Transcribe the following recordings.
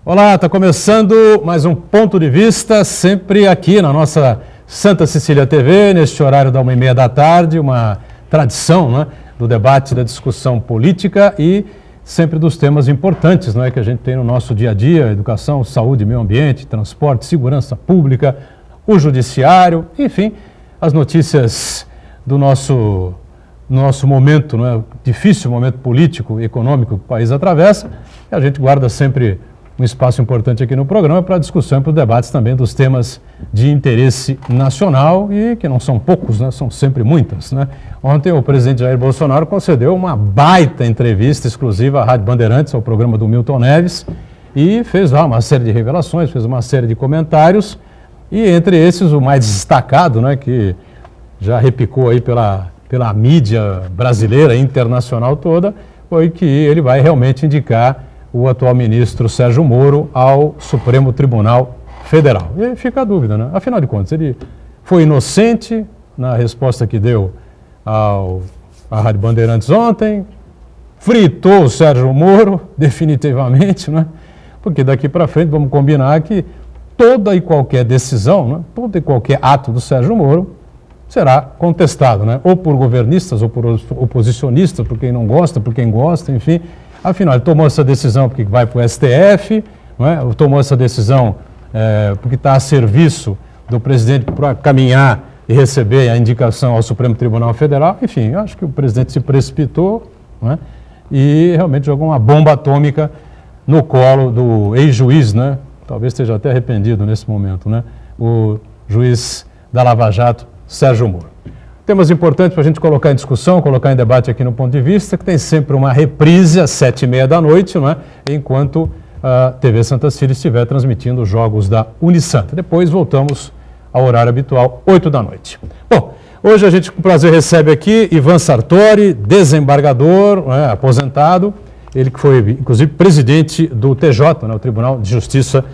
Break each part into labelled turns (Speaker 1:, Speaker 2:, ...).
Speaker 1: Olá, está começando mais um Ponto de Vista, sempre aqui na nossa Santa Cecília TV, neste horário da 1h30 da tarde, uma tradição, né, do debate, da discussão política e sempre dos temas importantes, não é, que a gente tem no nosso dia a dia: educação, saúde, meio ambiente, transporte, segurança pública, o judiciário, enfim, as notícias do nosso momento, não é, difícil momento político e econômico que o país atravessa. E a gente guarda sempre um espaço importante aqui no programa para discussão e para os debates também dos temas de interesse nacional e que não são poucos, né? São sempre muitas, né? Ontem o presidente Jair Bolsonaro concedeu uma baita entrevista exclusiva à Rádio Bandeirantes, ao programa do Milton Neves, e fez lá uma série de revelações, fez uma série de comentários, e entre esses o mais destacado, né, que já repicou aí pela mídia brasileira e internacional toda, foi que ele vai realmente indicar o atual ministro Sérgio Moro ao Supremo Tribunal Federal. E aí fica a dúvida, né? Afinal de contas, ele foi inocente na resposta que deu à Rádio Bandeirantes ontem, fritou o Sérgio Moro definitivamente, né? Porque daqui para frente vamos combinar que toda e qualquer decisão, né, todo e qualquer ato do Sérgio Moro será contestado, né? Ou por governistas ou por oposicionistas, por quem não gosta, por quem gosta, enfim. Afinal, ele tomou essa decisão porque vai para o STF, não é? Tomou essa decisão porque está a serviço do presidente para caminhar e receber a indicação ao Supremo Tribunal Federal. Enfim, eu acho que o presidente se precipitou, não é? E realmente jogou uma bomba atômica no colo do ex-juiz, né? Talvez esteja até arrependido nesse momento, né? O juiz da Lava Jato, Sérgio Moro. Temas importantes para a gente colocar em discussão, colocar em debate aqui no Ponto de Vista, que tem sempre uma reprise às 7h30 da noite, não é? Enquanto a TV Santa Cecília estiver transmitindo os jogos da Unisanta. Depois voltamos ao horário habitual, 8 da noite. Bom, hoje a gente com prazer recebe aqui Ivan Sartori, desembargador, não é? Aposentado, ele que foi inclusive presidente do TJ, né? O Tribunal de Justiça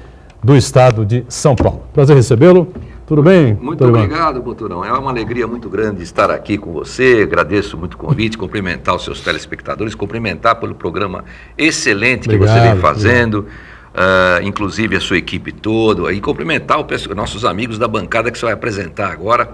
Speaker 1: do Estado de São Paulo. Prazer recebê-lo. Tudo bem?
Speaker 2: Muito obrigado, Boturão. É uma alegria muito grande estar aqui com você. Agradeço muito o convite, cumprimentar os seus telespectadores, cumprimentar pelo programa excelente que você vem fazendo, inclusive a sua equipe toda, e cumprimentar nossos amigos da bancada que você vai apresentar agora,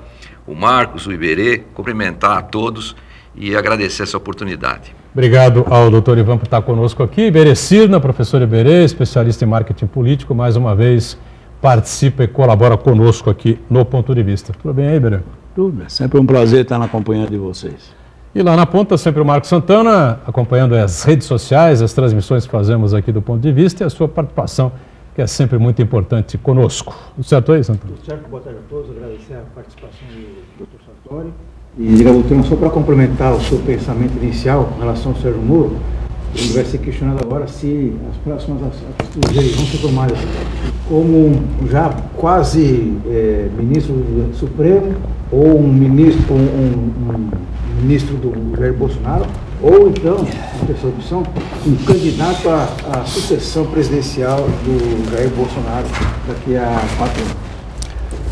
Speaker 2: o Marcos, o Iberê, cumprimentar a todos e agradecer essa oportunidade.
Speaker 1: Obrigado ao doutor Ivan por estar conosco aqui. Iberê Cirna, professor Iberê, especialista em marketing político, mais uma vez participa e colabora conosco aqui no Ponto de Vista. Tudo bem aí, Iberê?
Speaker 3: Tudo bem. Sempre um prazer estar na companhia de vocês.
Speaker 1: E lá na ponta, sempre o Marcos Santana, acompanhando as redes sociais, as transmissões que fazemos aqui do Ponto de Vista e a sua participação, que é sempre muito importante conosco. Tudo certo aí, Santana?
Speaker 4: Tudo certo, boa tarde a todos. Agradecer a participação do Dr. Sartori. E, Boturão, só para complementar o seu pensamento inicial com relação ao Sérgio Moro, ele vai ser questionado agora se as próximas atitudes vão ser tomadas como já quase ministro do Supremo, ou um ministro do Jair Bolsonaro, ou então, a terceira opção, um candidato à sucessão presidencial do Jair Bolsonaro daqui a 4 anos.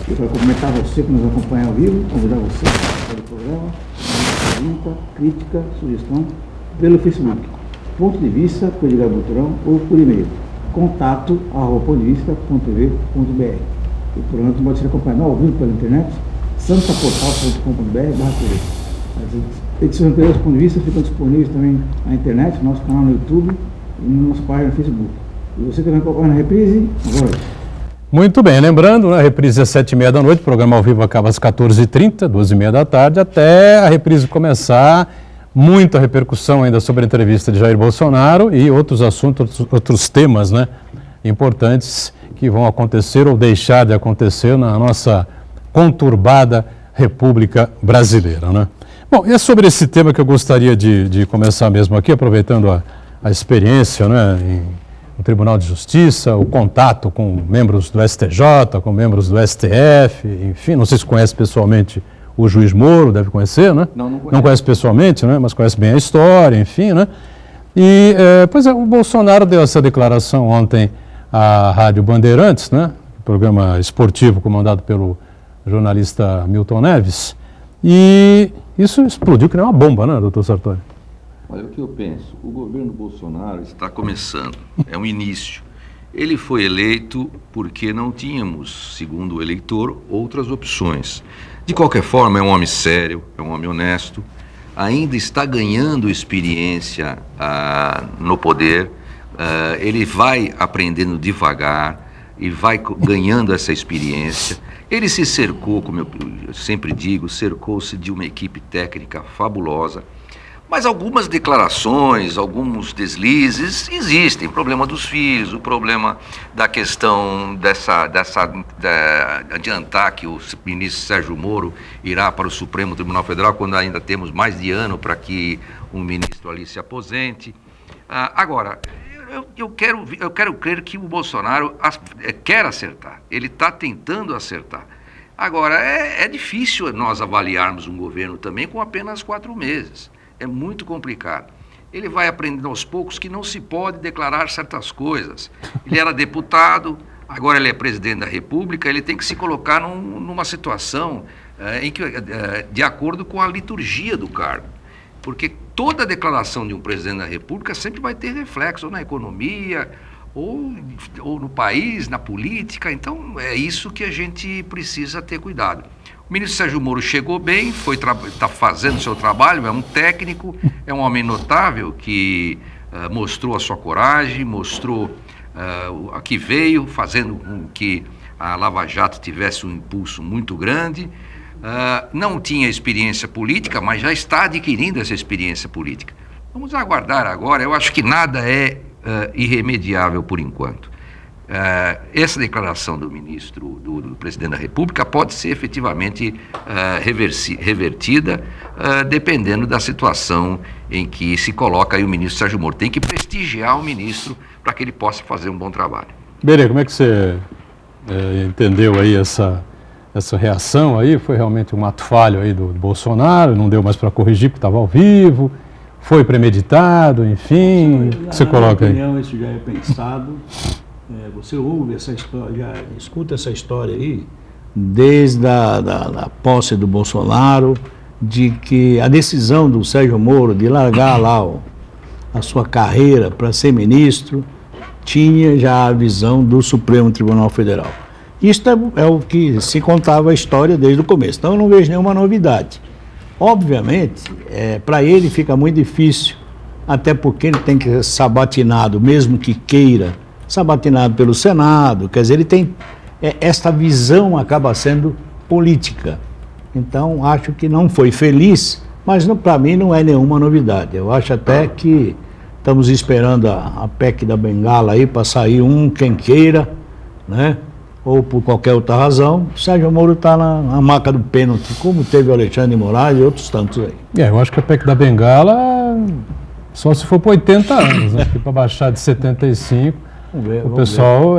Speaker 4: Eu quero cumprimentar você que nos acompanha ao vivo, convidar você para o programa, pergunta, crítica, sugestão pelo Facebook. Ponto de Vista, por Edgar Boturão, ou por e-mail, contato@pontodevista.tv.br. O programa pode ser acompanhado ao vivo pela internet, santaportal.com.br/tv. As edições anteriores do Ponto de Vista ficam disponíveis também na internet, no nosso canal no YouTube e na nossa página no Facebook. E você também acompanha na reprise, agora.
Speaker 1: Muito bem, lembrando, né, a reprise às 7h30 da noite, o programa ao vivo acaba às 14h30, 12h30 da tarde, até a reprise começar. Muita repercussão ainda sobre a entrevista de Jair Bolsonaro e outros assuntos, outros temas, né, importantes que vão acontecer ou deixar de acontecer na nossa conturbada República Brasileira, né? Bom, e é sobre esse tema que eu gostaria de começar mesmo aqui, aproveitando a experiência, né, no Tribunal de Justiça, o contato com membros do STJ, com membros do STF, enfim, não sei se conhece pessoalmente o juiz Moro, deve conhecer, né?
Speaker 3: Não
Speaker 1: conhece pessoalmente, né? Mas conhece bem a história, enfim, né? E, o Bolsonaro deu essa declaração ontem à Rádio Bandeirantes, né? Programa esportivo comandado pelo jornalista Milton Neves, e isso explodiu que nem uma bomba, né, doutor Sartori?
Speaker 2: Olha, o que eu penso, o governo Bolsonaro está começando, é um início. Ele foi eleito porque não tínhamos, segundo o eleitor, outras opções. De qualquer forma, é um homem sério, é um homem honesto, ainda está ganhando experiência no poder, ele vai aprendendo devagar e vai ganhando essa experiência. Ele se cercou, como eu sempre digo, cercou-se de uma equipe técnica fabulosa, mas algumas declarações, alguns deslizes existem. O problema dos filhos, o problema da questão adiantar que o ministro Sérgio Moro irá para o Supremo Tribunal Federal, quando ainda temos mais de ano para que um ministro ali se aposente. Agora, eu quero crer que o Bolsonaro quer acertar, ele está tentando acertar. Agora, é difícil nós avaliarmos um governo também com apenas 4 meses. É muito complicado. Ele vai aprendendo aos poucos que não se pode declarar certas coisas. Ele era deputado, agora ele é presidente da República, ele tem que se colocar numa situação em que, de acordo com a liturgia do cargo. Porque toda declaração de um presidente da República sempre vai ter reflexo ou na economia, ou no país, na política. Então, é isso que a gente precisa ter cuidado. O ministro Sérgio Moro chegou bem, está fazendo o seu trabalho, é um técnico, é um homem notável que mostrou a sua coragem, mostrou a que veio, fazendo com que a Lava Jato tivesse um impulso muito grande. Não tinha experiência política, mas já está adquirindo essa experiência política. Vamos aguardar agora, eu acho que nada é irremediável por enquanto. Essa declaração do ministro, do presidente da República, pode ser efetivamente revertida, dependendo da situação em que se coloca aí o ministro Sérgio Moro. Tem que prestigiar o ministro para que ele possa fazer um bom trabalho.
Speaker 1: Berê, como é que você entendeu aí essa reação aí? Foi realmente um ato falho aí do Bolsonaro, não deu mais para corrigir porque estava ao vivo, foi premeditado, enfim, o que você coloca aí?
Speaker 3: Na minha opinião, isso já é pensado. Você ouve essa história, já escuta essa história aí, desde a posse do Bolsonaro, de que a decisão do Sérgio Moro de largar lá a sua carreira para ser ministro, tinha já a visão do Supremo Tribunal Federal. Isso é o que se contava a história desde o começo, então eu não vejo nenhuma novidade. Obviamente, para ele fica muito difícil, até porque ele tem que ser sabatinado, mesmo que queira, sabatinado pelo Senado, quer dizer, ele tem, esta visão acaba sendo política. Então, acho que não foi feliz, mas para mim não é nenhuma novidade. Eu acho até que estamos esperando a PEC da Bengala aí para sair quem queira, né? Ou por qualquer outra razão. O Sérgio Moro está na maca do pênalti, como teve o Alexandre de Moraes e outros tantos aí.
Speaker 1: Eu acho que a PEC da Bengala só se for por 80 anos, né? Porque para baixar de 75... O pessoal,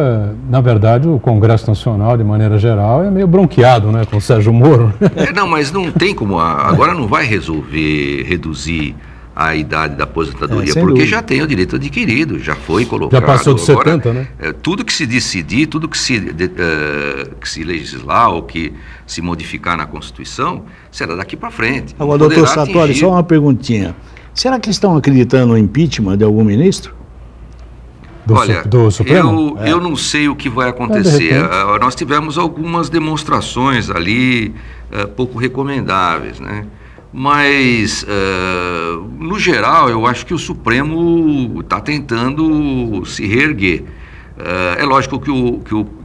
Speaker 1: na verdade, o Congresso Nacional, de maneira geral, é meio bronqueado, né, com o Sérgio Moro.
Speaker 2: Não, mas não tem como, agora não vai resolver reduzir a idade da aposentadoria, porque dúvida. Já tem o direito adquirido, já foi colocado.
Speaker 1: Já passou de 70, agora, né?
Speaker 2: Tudo que se decidir, tudo que se legislar ou que se modificar na Constituição, será daqui para frente.
Speaker 3: Agora, doutor Sartori, só uma perguntinha. Será que estão acreditando no impeachment de algum ministro?
Speaker 2: Do Supremo? Eu não sei o que vai acontecer. Nós tivemos algumas demonstrações ali pouco recomendáveis, né? Mas, no geral, eu acho que o Supremo está tentando se reerguer. É lógico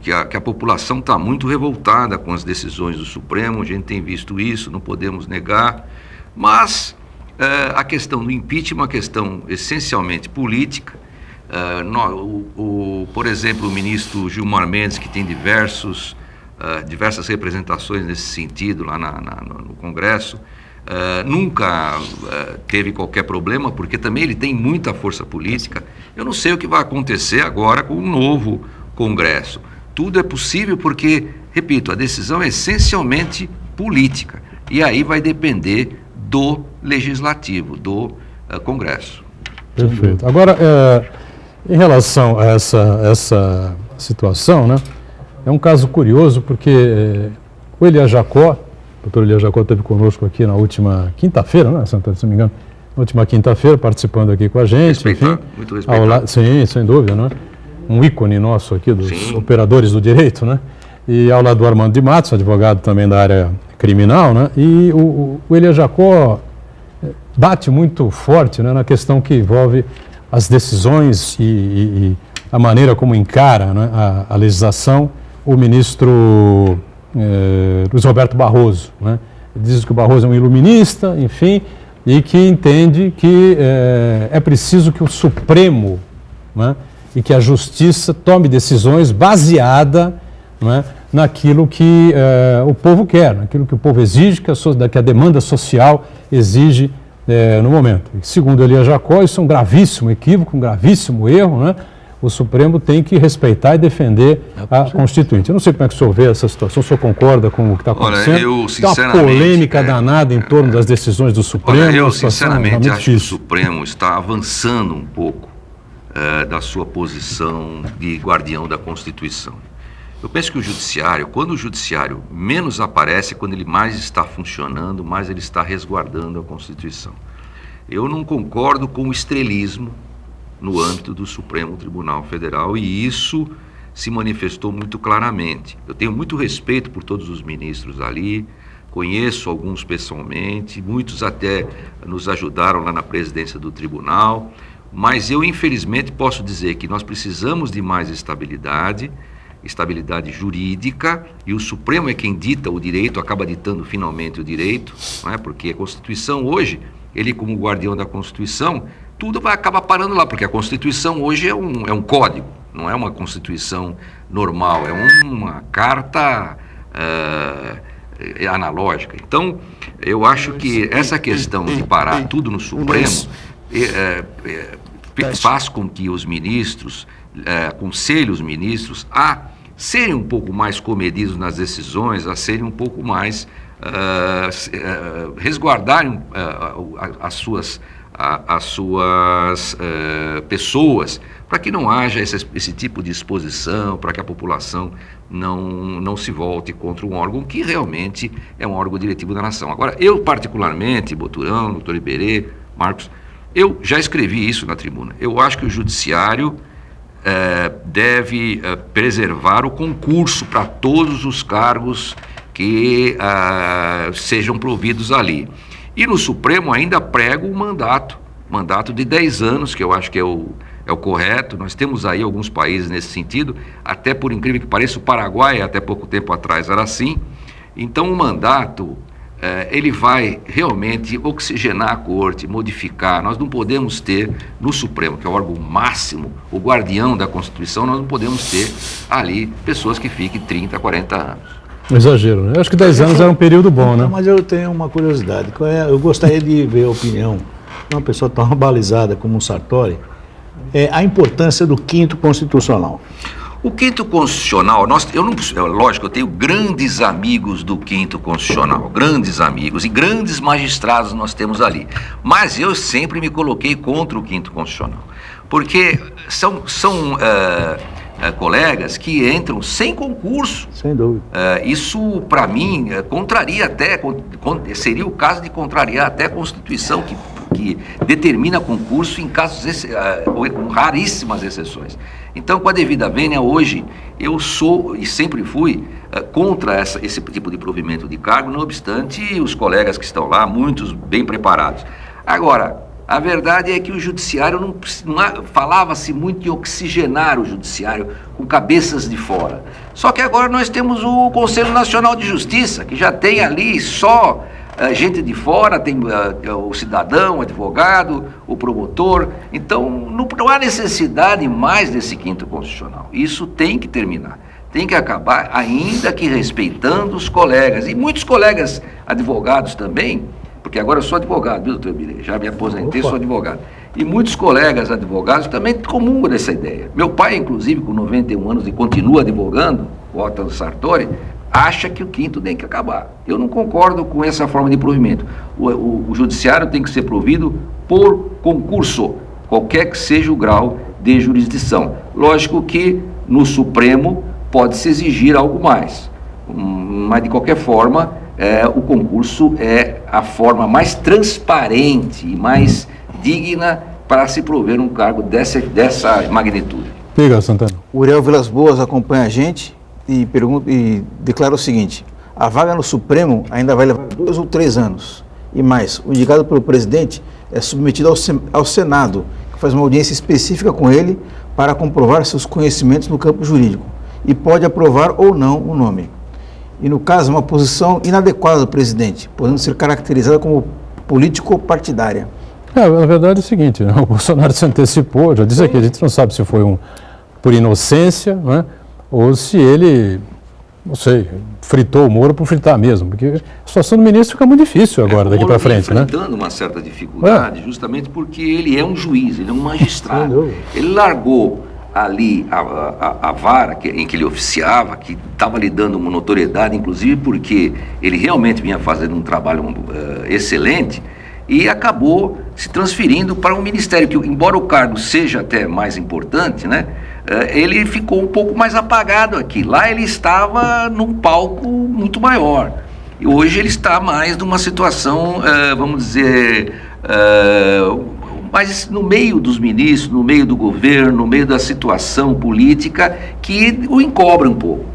Speaker 2: que a população está muito revoltada com as decisões do Supremo, a gente tem visto isso, não podemos negar, mas a questão do impeachment é uma questão essencialmente política. Por exemplo, o ministro Gilmar Mendes, que tem diversas representações nesse sentido lá no Congresso, nunca teve qualquer problema, porque também ele tem muita força política. Eu não sei o que vai acontecer agora com o novo Congresso. Tudo é possível porque, repito, a decisão é essencialmente política, e aí vai depender do Legislativo, do Congresso.
Speaker 1: Perfeito. Agora, em relação a essa situação, né, é um caso curioso porque o Elias Jacó, o doutor Elias Jacó esteve conosco aqui na última quinta-feira, né, se não me engano, na última quinta-feira, participando aqui com a gente. Enfim,
Speaker 2: muito respeitado.
Speaker 1: Sim, sem dúvida, né? um ícone nosso aqui dos
Speaker 2: Sim.
Speaker 1: operadores do direito, né? E ao lado do Armando de Matos, advogado também da área criminal, né? E o Elias Jacó bate muito forte, né, na questão que envolve as decisões e a maneira como encara, né, a legislação o ministro Luiz Roberto Barroso, né? Diz que o Barroso é um iluminista, enfim, e que entende que é preciso que o Supremo, né, e que a Justiça tome decisões baseada, né, naquilo que o povo quer, naquilo que o povo exige, que a demanda social exige no momento. E, segundo Elias Jacó, isso é um gravíssimo equívoco, um gravíssimo erro, né? O Supremo tem que respeitar e defender a Constituinte. Eu não sei como é que o senhor vê essa situação, o senhor concorda com o que está acontecendo?
Speaker 2: Olha, eu sinceramente...
Speaker 1: Tem uma polêmica danada em torno das decisões do Supremo.
Speaker 2: Olha, eu sinceramente acho
Speaker 1: difícil.
Speaker 2: que o Supremo está avançando um pouco da sua posição de guardião da Constituição. Eu penso que o Judiciário, quando o Judiciário menos aparece, quando ele mais está funcionando, mais ele está resguardando a Constituição. Eu não concordo com o estrelismo no âmbito do Supremo Tribunal Federal, e isso se manifestou muito claramente. Eu tenho muito respeito por todos os ministros ali, conheço alguns pessoalmente, muitos até nos ajudaram lá na presidência do tribunal, mas eu infelizmente posso dizer que nós precisamos de mais estabilidade jurídica, e o Supremo é quem dita o direito, acaba ditando finalmente o direito, não é? Porque a Constituição hoje, ele como guardião da Constituição, tudo vai acabar parando lá, porque a Constituição hoje é um código, não é uma Constituição normal, é uma carta analógica. Então, eu acho que essa questão de parar tudo no Supremo faz com que os ministros, aconselhe os ministros a serem um pouco mais comedidos nas decisões, a serem um pouco mais, resguardarem as suas pessoas, para que não haja esse tipo de exposição, para que a população não se volte contra um órgão que realmente é um órgão diretivo da nação. Agora, eu particularmente, Boturão, doutor Iberê, Marcos, eu já escrevi isso na tribuna. Eu acho que o Judiciário deve preservar o concurso para todos os cargos que sejam providos ali. E no Supremo ainda prego um mandato de 10 anos, que eu acho que é o correto. Nós temos aí alguns países nesse sentido, até por incrível que pareça, o Paraguai até pouco tempo atrás era assim. Então o mandato, ele vai realmente oxigenar a corte, modificar. Nós não podemos ter no Supremo, que é o órgão máximo, o guardião da Constituição, nós não podemos ter ali pessoas que fiquem 30, 40 anos.
Speaker 1: Um exagero, né? Eu acho que 10 anos era um período bom, né?
Speaker 3: Mas eu tenho uma curiosidade. Eu gostaria de ver a opinião de uma pessoa tão balizada como o Sartori, a importância do 5º Constitucional.
Speaker 2: O 5º Constitucional, lógico, eu tenho grandes amigos do 5º Constitucional, grandes amigos e grandes magistrados nós temos ali. Mas eu sempre me coloquei contra o 5º Constitucional, porque são colegas que entram sem concurso.
Speaker 3: Sem dúvida.
Speaker 2: Isso, para mim, contraria até, seria o caso de contrariar até a Constituição, que determina concurso em casos, com raríssimas exceções. Então, com a devida vênia, hoje, eu sou e sempre fui contra esse tipo de provimento de cargo, não obstante os colegas que estão lá, muitos bem preparados. Agora, a verdade é que o Judiciário falava-se muito em oxigenar o Judiciário com cabeças de fora. Só que agora nós temos o Conselho Nacional de Justiça, que já tem ali só gente de fora, tem o cidadão, o advogado, o promotor. Então não há necessidade mais desse 5º Constitucional. Isso tem que terminar, tem que acabar, ainda que respeitando os colegas. E muitos colegas advogados também, porque agora eu sou advogado, viu, doutor Birê? Já me aposentei, sou advogado. E muitos colegas advogados também comungam dessa ideia. Meu pai, inclusive, com 91 anos e continua advogando, o Otto Sartori, acha que o 5º tem que acabar. Eu não concordo com essa forma de provimento. O Judiciário tem que ser provido por concurso, qualquer que seja o grau de jurisdição. Lógico que no Supremo pode-se exigir algo mais, mas de qualquer forma, o concurso é a forma mais transparente e mais digna para se prover um cargo dessa magnitude.
Speaker 1: Diga, Santana.
Speaker 4: O Uriel Vilas Boas acompanha a gente e declara o seguinte: a vaga no Supremo ainda vai levar 2 ou 3 anos. E mais, o indicado pelo presidente é submetido ao Senado, que faz uma audiência específica com ele para comprovar seus conhecimentos no campo jurídico e pode aprovar ou não o nome. E no caso, uma posição inadequada do presidente, podendo ser caracterizada como político-partidária.
Speaker 1: Na verdade é o seguinte, né? O Bolsonaro se antecipou, já disse aqui, a gente não sabe se foi por inocência, né? Ou se ele, não sei, fritou o Moro por fritar mesmo, porque a situação do ministro fica muito difícil agora, daqui para frente, né?
Speaker 2: Enfrentando uma certa dificuldade, justamente porque ele é um juiz, ele é um magistrado. Ele largou ali a vara em que ele oficiava, que estava lhe dando uma notoriedade, inclusive porque ele realmente vinha fazendo um trabalho excelente, e acabou se transferindo para um ministério que, embora o cargo seja até mais importante, né, ele ficou um pouco mais apagado aqui. Lá ele estava num palco muito maior. E hoje ele está mais numa situação, vamos dizer, mas no meio dos ministros, no meio do governo, no meio da situação política que o encobre um pouco.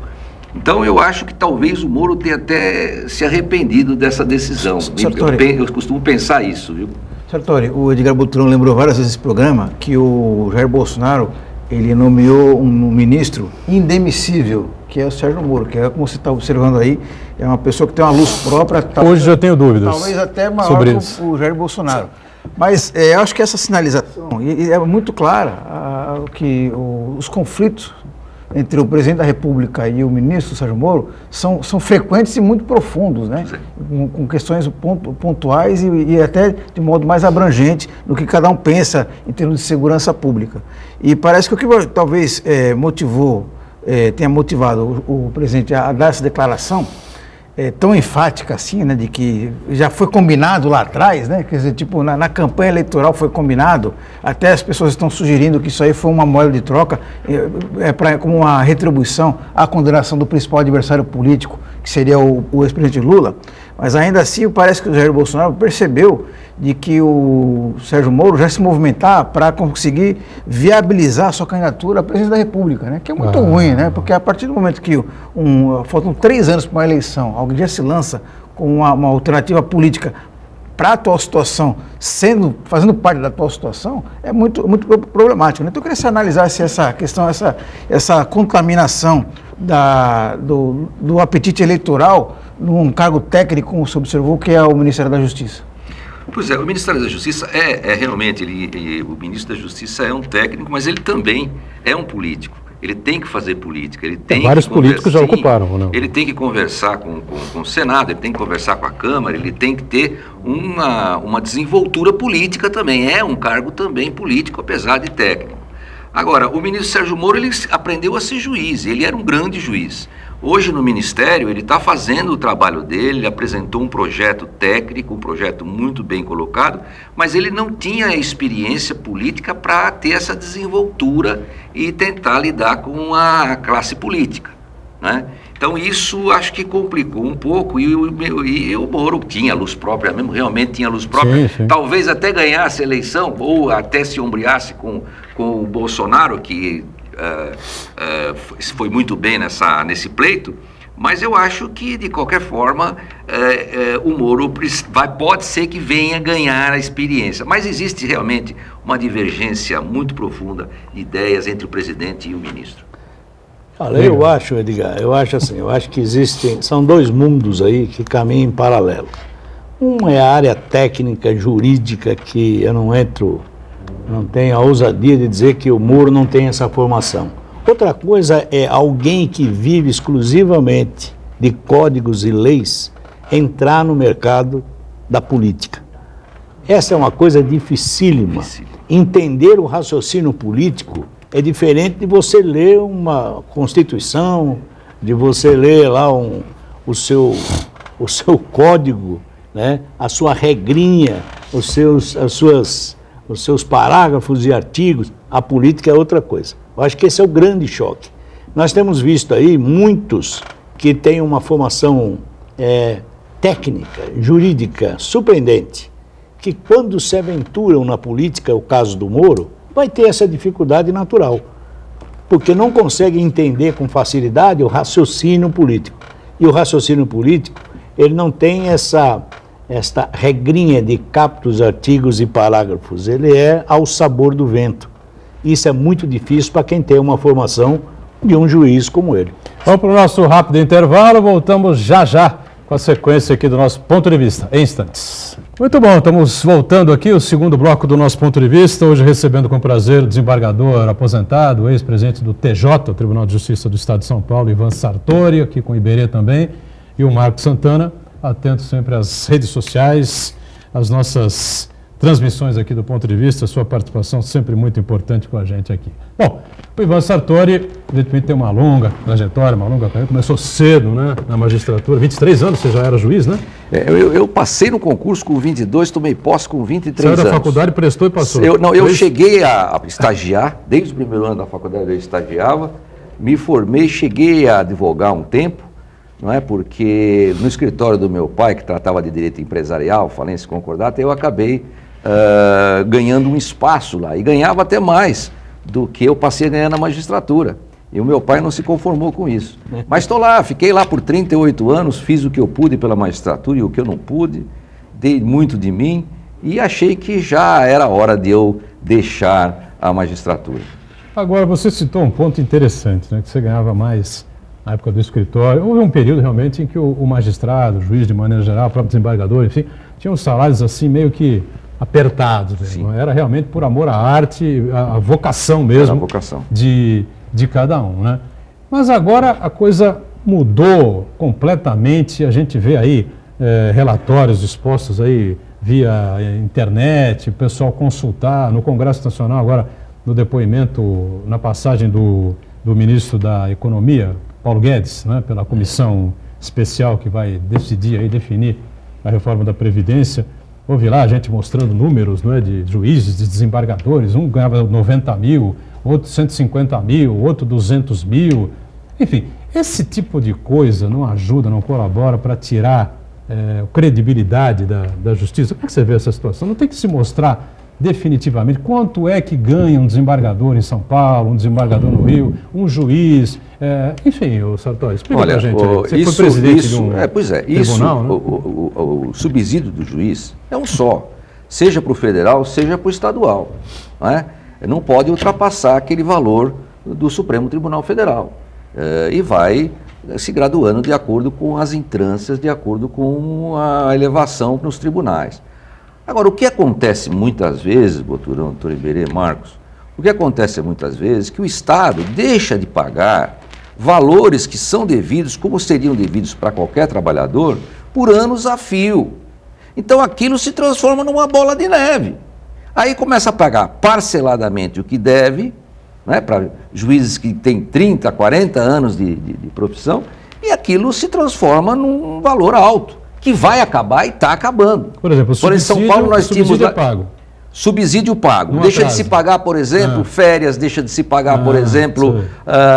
Speaker 2: Então eu acho que talvez o Moro tenha até se arrependido dessa decisão. Eu costumo pensar isso, viu?
Speaker 4: Sartori, o Edgar Butrão lembrou várias vezes nesse programa que o Jair Bolsonaro, ele nomeou um ministro indemissível, que é o Sérgio Moro, que é, como você está observando aí, é uma pessoa que tem uma luz própria. Talvez,
Speaker 1: hoje eu tenho dúvidas.
Speaker 4: Talvez até maior que o Jair Bolsonaro. Mas eu acho que essa sinalização é muito clara, que os conflitos entre o presidente da República e o ministro Sérgio Moro são frequentes e muito profundos, né? Com questões pontuais e até de modo mais abrangente do que cada um pensa em termos de segurança pública. E parece que o que talvez tenha motivado o presidente a dar essa declaração tão enfática assim, né, de que já foi combinado lá atrás, né, quer dizer, tipo, na campanha eleitoral foi combinado, até as pessoas estão sugerindo que isso aí foi uma moeda de troca, como uma retribuição à condenação do principal adversário político, que seria o ex-presidente Lula, mas ainda assim parece que o Jair Bolsonaro percebeu de que o Sérgio Moro já se movimentar para conseguir viabilizar a sua candidatura à presidência da República, né? Que é muito ruim, né? Porque a partir do momento que faltam 3 anos para uma eleição, alguém já se lança com uma alternativa política para a atual situação, fazendo parte da atual situação, é muito, muito problemático, né? Então eu queria analisar essa questão, essa contaminação do apetite eleitoral num cargo técnico, como você observou, que é o Ministério da Justiça.
Speaker 2: Pois é, o Ministério da Justiça realmente, o ministro da Justiça é um técnico, mas ele também é um político. Ele tem que fazer política, ele tem
Speaker 1: vários políticos já ocuparam, não?
Speaker 2: Ele tem que conversar com o Senado, ele tem que conversar com a Câmara, ele tem que ter uma desenvoltura política também. É um cargo também político, apesar de técnico. Agora, o ministro Sérgio Moro, ele aprendeu a ser juiz, ele era um grande juiz. Hoje no Ministério ele está fazendo o trabalho dele, ele apresentou um projeto técnico, um projeto muito bem colocado, mas ele não tinha a experiência política para ter essa desenvoltura e tentar lidar com a classe política, né? Então isso acho que complicou um pouco e o Moro tinha luz própria mesmo, realmente tinha luz própria, sim. Talvez até ganhasse a eleição ou até se ombreasse com o Bolsonaro, que foi muito bem nesse pleito, mas eu acho que de qualquer forma o Moro pode ser que venha ganhar a experiência, mas existe realmente uma divergência muito profunda de ideias entre o presidente e o ministro.
Speaker 3: Olha, eu acho, Edgar, eu acho que são 2 mundos aí que caminham em paralelo. Um é a área técnica, jurídica, que eu não tenho a ousadia de dizer que o Moro não tem essa formação. Outra coisa é alguém que vive exclusivamente de códigos e leis entrar no mercado da política. Essa é uma coisa dificílima. Entender o raciocínio político é diferente de você ler uma Constituição, de você ler lá o seu código, né? A sua regrinha, os seus parágrafos e artigos. A política é outra coisa. Eu acho que esse é o grande choque. Nós temos visto aí muitos que têm uma formação técnica, jurídica, surpreendente, que quando se aventuram na política, o caso do Moro, vai ter essa dificuldade natural. porque não consegue entender com facilidade o raciocínio político. E o raciocínio político, ele não tem esta regrinha de captos, artigos e parágrafos. Ele é ao sabor do vento. Isso é muito difícil para quem tem uma formação de um juiz como ele.
Speaker 1: Vamos para o nosso rápido intervalo, voltamos já com a sequência aqui do nosso Ponto de Vista, em instantes. Muito bom, estamos voltando aqui, o segundo bloco do nosso Ponto de Vista, hoje recebendo com prazer o desembargador aposentado, ex-presidente do TJ, o Tribunal de Justiça do Estado de São Paulo, Ivan Sartori, aqui com o Iberê também, e o Marco Santana, atento sempre às redes sociais, às nossas transmissões aqui do Ponto de Vista, sua participação sempre muito importante com a gente aqui. Bom, o Ivan Sartori, evidentemente, tem uma longa trajetória, uma longa carreira, começou cedo, né, na magistratura, 23 anos, você já era juiz, né?
Speaker 2: Eu passei no concurso com 22, tomei posse com 23 anos.
Speaker 1: Saiu da faculdade, prestou e passou?
Speaker 2: Eu cheguei a estagiar, desde o primeiro ano da faculdade eu estagiava, me formei, cheguei a advogar um tempo, não é? Porque no escritório do meu pai, que tratava de direito empresarial, falência e concordata, eu acabei ganhando um espaço lá, e ganhava até mais do que eu passei a ganhar na magistratura. E o meu pai não se conformou com isso. Mas estou lá, fiquei lá por 38 anos, fiz o que eu pude pela magistratura e o que eu não pude, dei muito de mim e achei que já era hora de eu deixar a magistratura.
Speaker 1: Agora, você citou um ponto interessante, né, que você ganhava mais na época do escritório. Houve um período realmente em que o magistrado, o juiz de maneira geral, o próprio desembargador, enfim, tinham salários assim meio que apertados mesmo. Era realmente por amor à arte, a vocação mesmo de cada um, né? Mas agora a coisa mudou completamente, a gente vê aí relatórios expostos aí via internet, o pessoal consultar no Congresso Nacional agora, no depoimento, na passagem do ministro da Economia, Paulo Guedes, né, pela comissão especial que vai definir a reforma da Previdência. Houve lá a gente mostrando números, não é, de juízes, de desembargadores, um ganhava 90 mil, outro 150 mil, outro 200 mil. Enfim, esse tipo de coisa não ajuda, não colabora para tirar credibilidade da justiça. Como é que você vê essa situação? Não tem que se mostrar definitivamente quanto é que ganha um desembargador em São Paulo, um desembargador no Rio, um juiz, enfim, o Sartori, explica para a gente. Você foi presidente de um tribunal, né?
Speaker 2: O subsídio do juiz é um só, seja para o federal, seja para o estadual. Não é? Não pode ultrapassar aquele valor do Supremo Tribunal Federal. E vai se graduando de acordo com as entrâncias, de acordo com a elevação nos tribunais. Agora, o que acontece muitas vezes, Boturão, doutor Iberê, Marcos, o que acontece muitas vezes é que o Estado deixa de pagar valores que são devidos, como seriam devidos para qualquer trabalhador, por anos a fio. Então aquilo se transforma numa bola de neve. Aí começa a pagar parceladamente o que deve, né, para juízes que têm 30, 40 anos de profissão, e aquilo se transforma num valor alto, que vai acabar e está acabando.
Speaker 1: Por exemplo,
Speaker 2: em São Paulo nós tínhamos
Speaker 1: subsídio pago.
Speaker 2: Subsídio pago. Deixa de se pagar, por exemplo, férias, deixa de se pagar, por exemplo,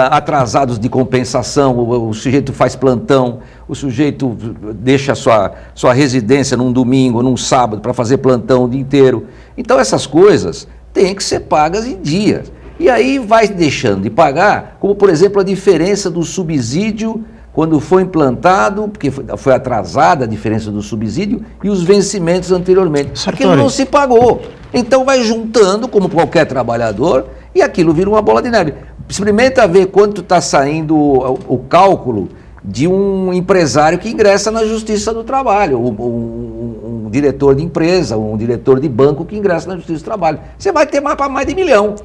Speaker 2: atrasados de compensação, o sujeito faz plantão, o sujeito deixa sua residência num domingo, num sábado, para fazer plantão o dia inteiro. Então essas coisas têm que ser pagas em dias. E aí vai deixando de pagar, como por exemplo a diferença do subsídio quando foi implantado, porque foi atrasada a diferença do subsídio, e os vencimentos anteriormente. Aquilo não se pagou. Então vai juntando, como qualquer trabalhador, e aquilo vira uma bola de neve. Experimenta ver quanto está saindo o cálculo de um empresário que ingressa na Justiça do Trabalho, um diretor de empresa, um diretor de banco que ingressa na Justiça do Trabalho. Você vai ter para mais de milhão.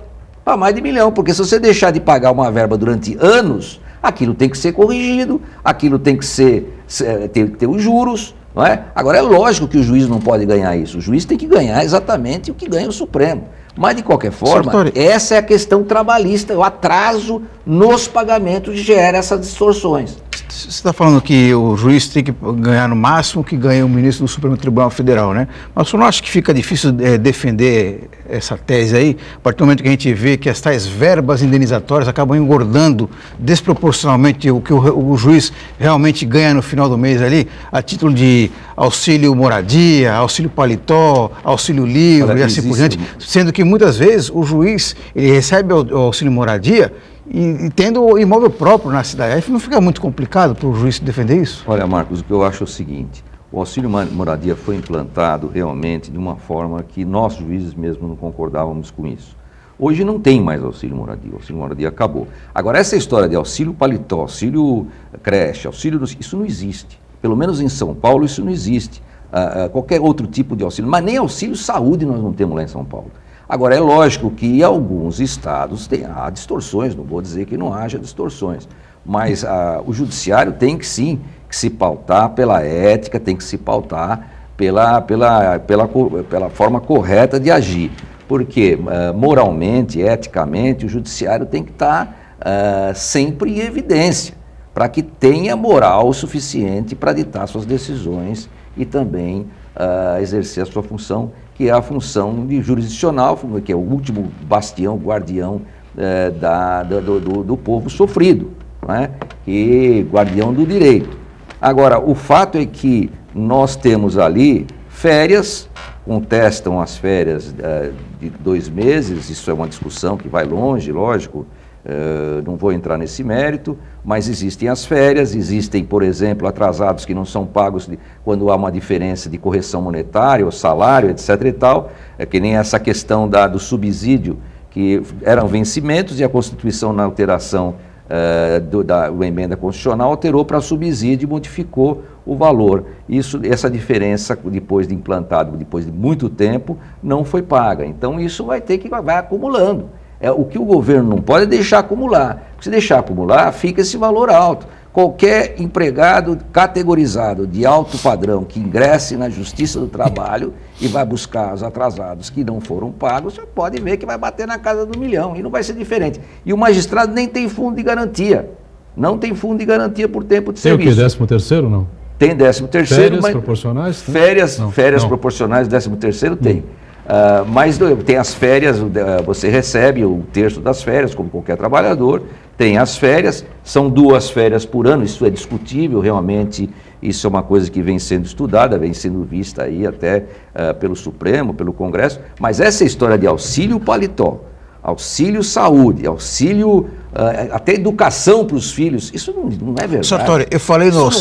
Speaker 2: Para mais de milhão, porque se você deixar de pagar uma verba durante anos, aquilo tem que ser corrigido, aquilo tem que ter os juros, não é? Agora, é lógico que o juiz não pode ganhar isso, o juiz tem que ganhar exatamente o que ganha o Supremo. Mas, de qualquer forma, essa é a questão trabalhista, o atraso nos pagamentos gera essas distorções.
Speaker 4: Você está falando que o juiz tem que ganhar no máximo que ganha o ministro do Supremo Tribunal Federal, né? Mas você não acha que fica difícil defender essa tese aí, a partir do momento que a gente vê que as tais verbas indenizatórias acabam engordando desproporcionalmente o que o juiz realmente ganha no final do mês ali, a título de auxílio moradia, auxílio paletó, auxílio livre e assim por diante, sendo que muitas vezes o juiz ele recebe o auxílio moradia e tendo o imóvel próprio na cidade. Aí não fica muito complicado para o juiz defender isso?
Speaker 2: Olha, Marcos, o que eu acho é o seguinte, o auxílio moradia foi implantado realmente de uma forma que nós juízes mesmo não concordávamos com isso. Hoje não tem mais auxílio moradia, o auxílio moradia acabou. Agora, essa história de auxílio paletó, auxílio creche, isso não existe. Pelo menos em São Paulo isso não existe. Qualquer outro tipo de auxílio, mas nem auxílio saúde nós não temos lá em São Paulo. Agora, é lógico que em alguns estados há distorções, não vou dizer que não haja distorções, mas o judiciário tem que sim que se pautar pela ética, tem que se pautar pela forma correta de agir. Porque moralmente, eticamente, o judiciário tem que estar sempre em evidência, para que tenha moral suficiente para ditar suas decisões e também exercer a sua função, que é a função de jurisdicional, que é o último bastião, guardião do povo sofrido, não é? E guardião do direito. Agora, o fato é que nós temos ali férias, contestam as férias de 2 meses, isso é uma discussão que vai longe, lógico, não vou entrar nesse mérito, mas existem as férias, existem, por exemplo, atrasados que não são pagos quando há uma diferença de correção monetária, ou salário, etc. e tal, que nem essa questão do subsídio, que eram vencimentos e a Constituição na alteração da emenda constitucional alterou para subsídio e modificou o valor. Essa diferença, depois de implantado, depois de muito tempo, não foi paga. Então isso vai acumulando. O que o governo não pode é deixar acumular. Se deixar acumular, fica esse valor alto. Qualquer empregado categorizado de alto padrão que ingresse na Justiça do Trabalho e vai buscar os atrasados que não foram pagos, você pode ver que vai bater na casa do 1 milhão e não vai ser diferente. E o magistrado nem tem fundo de garantia. Não tem fundo de garantia por tempo de serviço.
Speaker 1: Tem o quê? 13º, não?
Speaker 2: Tem 13º,
Speaker 1: férias proporcionais?
Speaker 2: Férias proporcionais, 13º tem. Mas tem as férias, você recebe o terço das férias, como qualquer trabalhador, tem as férias, são 2 férias por ano, isso é discutível, realmente, isso é uma coisa que vem sendo estudada, vem sendo vista aí até pelo Supremo, pelo Congresso, mas essa história de auxílio paletó, auxílio saúde, auxílio até educação para os filhos, isso não é verdade.
Speaker 4: Sartori,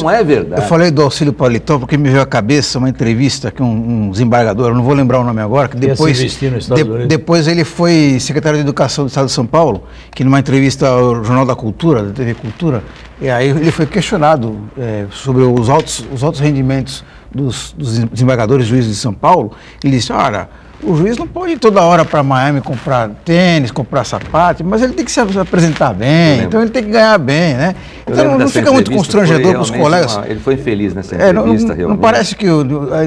Speaker 2: não é verdade.
Speaker 4: Eu falei do auxílio paletó porque me veio à cabeça uma entrevista que um desembargador, eu não vou lembrar o nome agora, que depois ele foi secretário de Educação do Estado de São Paulo, que numa entrevista ao Jornal da Cultura, da TV Cultura, e aí ele foi questionado sobre os altos rendimentos dos desembargadores juízes de São Paulo. Ele disse, olha, o juiz não pode ir toda hora para Miami comprar tênis, comprar sapato, mas ele tem que se apresentar bem, então ele tem que ganhar bem, né? Então não fica muito constrangedor para os colegas.
Speaker 2: Ele foi infeliz nessa entrevista, realmente.
Speaker 4: Não parece que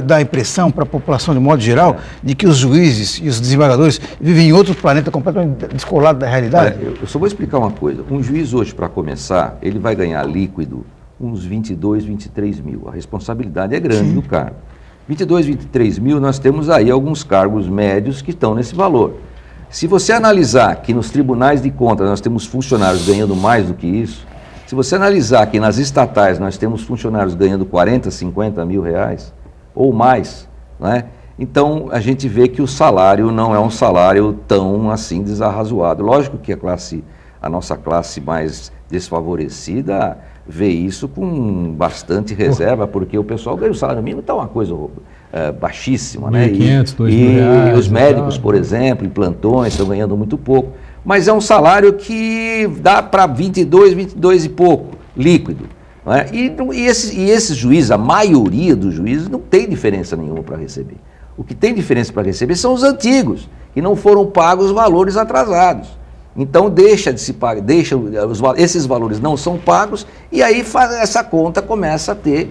Speaker 4: dá a impressão para a população de modo geral de que os juízes e os desembargadores vivem em outro planeta completamente descolado da realidade?
Speaker 2: Eu só vou explicar uma coisa. Um juiz hoje, para começar, ele vai ganhar líquido uns 22, 23 mil. A responsabilidade é grande do cargo. 22, 23 mil, nós temos aí alguns cargos médios que estão nesse valor. Se você analisar que nos tribunais de contas nós temos funcionários ganhando mais do que isso, se você analisar que nas estatais nós temos funcionários ganhando 40, 50 mil reais ou mais, né? Então a gente vê que o salário não é um salário tão assim desarrazoado. Lógico que a nossa classe mais desfavorecida vê isso com bastante reserva, porque o pessoal ganha o salário mínimo, está uma coisa baixíssima, né?
Speaker 1: 1.500, 2.000 reais.
Speaker 2: E os médicos, por exemplo, em plantões, estão ganhando muito pouco. Mas é um salário que dá para 22 e pouco, líquido. Não é? E esses juízes, a maioria dos juízes, não tem diferença nenhuma para receber. O que tem diferença para receber são os antigos, que não foram pagos valores atrasados. Então deixa de se pagar, esses valores não são pagos e aí essa conta começa a ter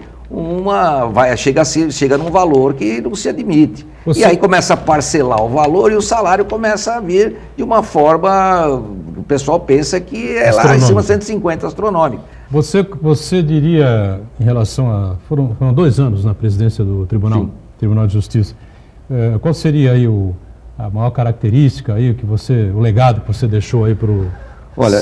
Speaker 2: chega num valor que não se admite. E aí começa a parcelar o valor e o salário começa a vir de uma forma, o pessoal pensa que é lá em cima 150 astronômico.
Speaker 1: Você diria, em relação a... Foram 2 anos na presidência do Tribunal de Justiça. Qual seria aí a maior característica aí o legado que você deixou aí para o...
Speaker 2: Olha,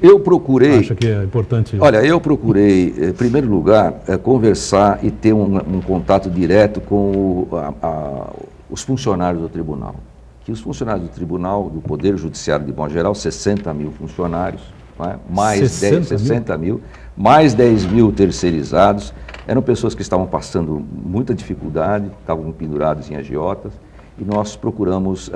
Speaker 2: eu procurei...
Speaker 1: Acha que é importante...
Speaker 2: Olha, eu procurei, em primeiro lugar, conversar e ter um contato direto com os funcionários do tribunal, que os funcionários do tribunal, do Poder Judiciário de modo geral, 60 mil funcionários, não é? Mais 60 mil, mais 10 mil terceirizados, eram pessoas que estavam passando muita dificuldade, estavam pendurados em agiotas, e nós procuramos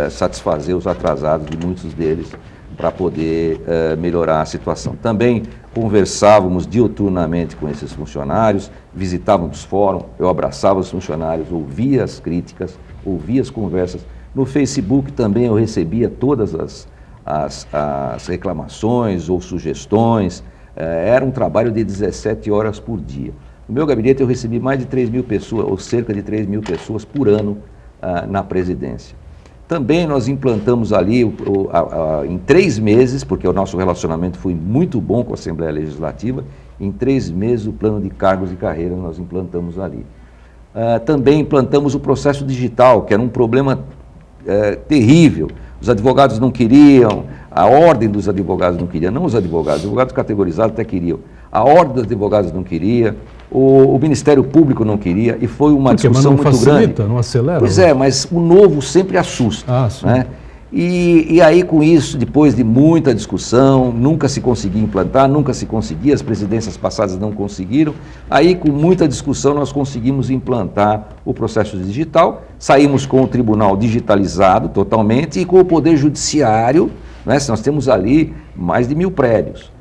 Speaker 2: satisfazer os atrasados de muitos deles para poder melhorar a situação. Também conversávamos diuturnamente com esses funcionários, visitávamos os fóruns, eu abraçava os funcionários, ouvia as críticas, ouvia as conversas. No Facebook também eu recebia todas as reclamações ou sugestões. Era um trabalho de 17 horas por dia. No meu gabinete eu recebi mais de 3 mil pessoas, ou cerca de 3 mil pessoas por ano na presidência. Também nós implantamos ali, em 3 meses, porque o nosso relacionamento foi muito bom com a Assembleia Legislativa, em 3 meses o plano de cargos e carreiras nós implantamos ali. Também implantamos o processo digital, que era um problema terrível. Os advogados não queriam, a ordem dos advogados não queria, não os advogados categorizados até queriam. A ordem dos advogados não queria, o Ministério Público não queria, e foi uma discussão muito grande. Mas não facilita,
Speaker 1: não acelera?
Speaker 2: Pois é, mas o novo sempre assusta. Né? E aí com isso, depois de muita discussão, nunca se conseguia implantar, nunca se conseguia, as presidências passadas não conseguiram, aí com muita discussão nós conseguimos implantar o processo digital, saímos com o tribunal digitalizado totalmente e com o Poder Judiciário, né? Nós temos ali mais de 1000 prédios,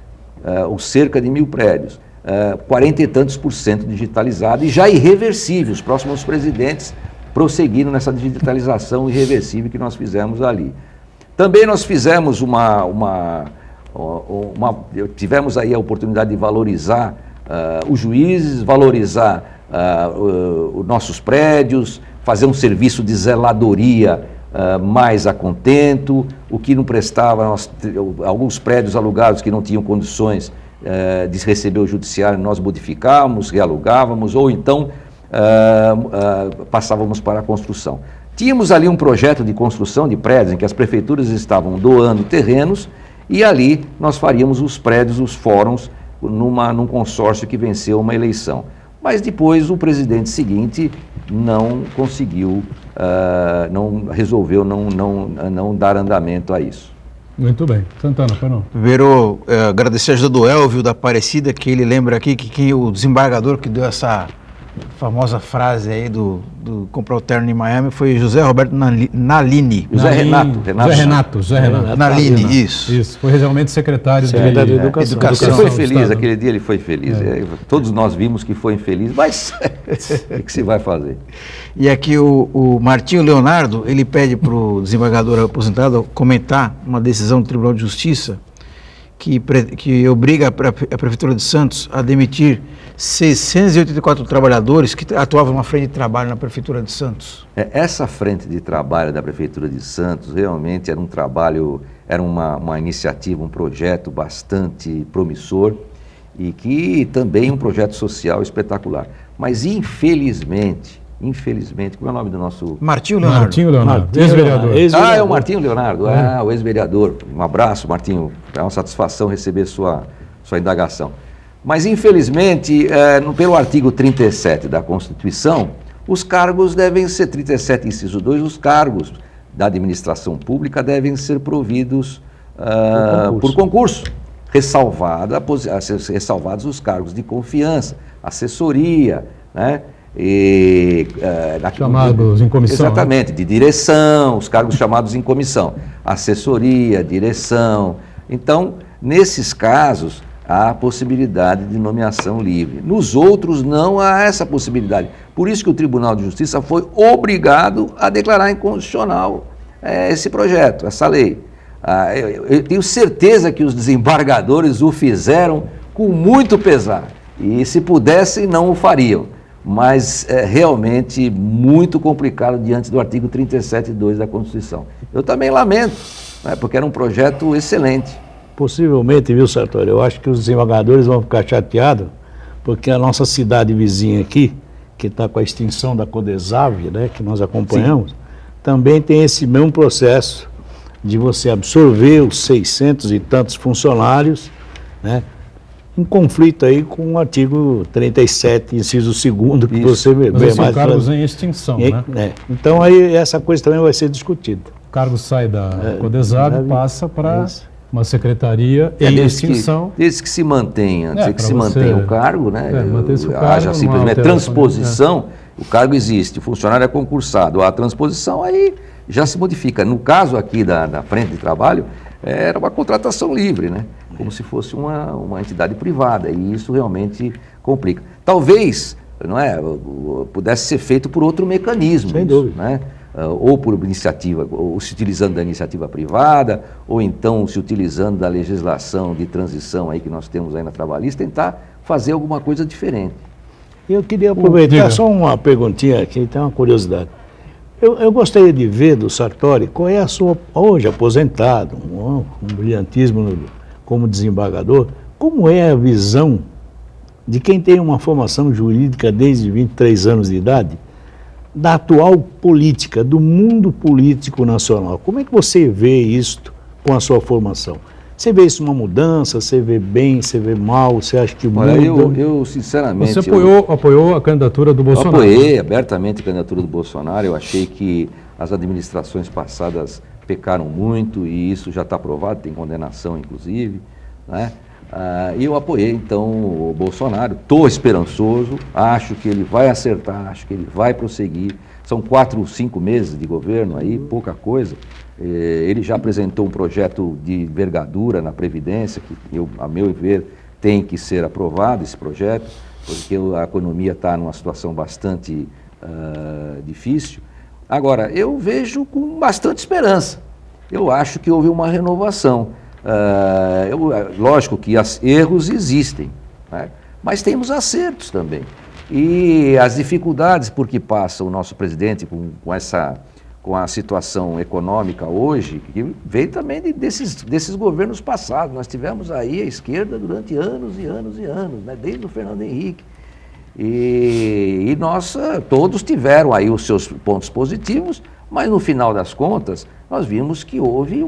Speaker 2: ou cerca de 1000 prédios, 40 e tantos % digitalizado e já irreversível. Os próximos presidentes prosseguindo nessa digitalização irreversível que nós fizemos ali. Também nós fizemos tivemos aí a oportunidade de valorizar os juízes, valorizar os nossos prédios, fazer um serviço de zeladoria mais a contento, o que não prestava, alguns prédios alugados que não tinham condições de receber o judiciário, nós modificávamos, realugávamos, ou então passávamos para a construção. Tínhamos ali um projeto de construção de prédios em que as prefeituras estavam doando terrenos e ali nós faríamos os prédios, os fóruns, num consórcio que venceu uma eleição. Mas depois o presidente seguinte não conseguiu, resolveu não dar andamento a isso.
Speaker 1: Muito bem. Santana, foi não?
Speaker 5: Primeiro, agradecer a ajuda do Elvio, da Aparecida, que ele lembra aqui que o desembargador que deu essa famosa frase aí do comprar o terno em Miami foi José Roberto Nalini.
Speaker 1: José Renato.
Speaker 5: Nalini, isso.
Speaker 1: Isso, foi realmente secretário de
Speaker 2: Educação. Ele foi feliz, aquele dia ele foi feliz. Todos nós vimos que foi infeliz, mas o que se vai fazer?
Speaker 5: E aqui o Martinho Leonardo, ele pede para o desembargador aposentado comentar uma decisão do Tribunal de Justiça que obriga a Prefeitura de Santos a demitir 684 trabalhadores que atuavam na frente de trabalho na Prefeitura de Santos.
Speaker 2: Essa frente de trabalho da Prefeitura de Santos realmente era um trabalho, era uma iniciativa, um projeto bastante promissor e que também um projeto social espetacular. Mas infelizmente, como é o nome do nosso...
Speaker 5: Martinho Leonardo,
Speaker 1: ex-vereador.
Speaker 2: É o Martinho Leonardo, o ex-vereador. Um abraço, Martinho, é uma satisfação receber sua indagação. Mas infelizmente, pelo artigo 37 da Constituição, os cargos devem ser, 37 inciso 2, os cargos da administração pública devem ser providos por concurso, ressalvados os cargos de confiança, assessoria, né?
Speaker 1: Chamados em comissão.
Speaker 2: Exatamente, né? De direção, os cargos chamados em comissão, assessoria, direção. Então, nesses casos, há a possibilidade de nomeação livre. Nos outros, não há essa possibilidade. Por isso que o Tribunal de Justiça foi obrigado a declarar inconstitucional esse projeto, essa lei. Eu tenho certeza que os desembargadores o fizeram com muito pesar. E se pudessem, não o fariam. Mas é realmente muito complicado diante do artigo 37.2 da Constituição. Eu também lamento, né, porque era um projeto excelente.
Speaker 3: Possivelmente, viu, Sartori, eu acho que os desembargadores vão ficar chateados, porque a nossa cidade vizinha aqui, que está com a extinção da Codesave, né, que nós acompanhamos, sim, também tem esse mesmo processo de você absorver os 600 e tantos funcionários, né, em conflito aí com o artigo 37, inciso 2º, que você vê
Speaker 1: Mas são
Speaker 3: mais...
Speaker 1: cargos em extinção, né?
Speaker 3: Então aí essa coisa também vai ser discutida.
Speaker 1: O cargo sai da CODESAB e passa para uma secretaria em extinção.
Speaker 2: Desde que se mantenha, o cargo, né?
Speaker 1: Manter-se o cargo,
Speaker 2: haja simplesmente transposição, o cargo existe, o funcionário é concursado, a transposição aí já se modifica. No caso aqui da frente de trabalho, era uma contratação livre, né? Como se fosse uma entidade privada, e isso realmente complica. Talvez, não é, pudesse ser feito por outro mecanismo,
Speaker 3: sem dúvida,
Speaker 2: né? Ou por iniciativa, ou se utilizando da iniciativa privada, ou então se utilizando da legislação de transição aí que nós temos aí na trabalhista, tentar fazer alguma coisa diferente.
Speaker 3: Eu queria aproveitar só uma perguntinha aqui, tem uma curiosidade. Eu gostaria de ver do Sartori qual é a sua, hoje aposentado, um brilhantismo como desembargador, como é a visão de quem tem uma formação jurídica desde 23 anos de idade, da atual política, do mundo político nacional. Como é que você vê isto com a sua formação? Você vê isso uma mudança? Você vê bem? Você vê mal? Você acha que muda?
Speaker 2: Olha, eu sinceramente...
Speaker 1: Você apoiou a candidatura do Bolsonaro?
Speaker 2: Eu apoiei abertamente a candidatura do Bolsonaro. Eu achei que as administrações passadas pecaram muito e isso já está provado, tem condenação inclusive, né? E eu apoiei então o Bolsonaro, estou esperançoso, acho que ele vai acertar, acho que ele vai prosseguir. São 4 ou 5 meses de governo aí, pouca coisa. Ele já apresentou um projeto de envergadura na Previdência, que a meu ver tem que ser aprovado esse projeto, porque a economia está numa situação bastante difícil. Agora, eu vejo com bastante esperança. Eu acho que houve uma renovação. Lógico que erros existem, né? Mas temos acertos também. E as dificuldades por que passa o nosso presidente com a situação econômica hoje, que veio também desses governos passados. Nós tivemos aí a esquerda durante anos e anos e anos, né? Desde o Fernando Henrique. E todos tiveram aí os seus pontos positivos, mas no final das contas, nós vimos que houve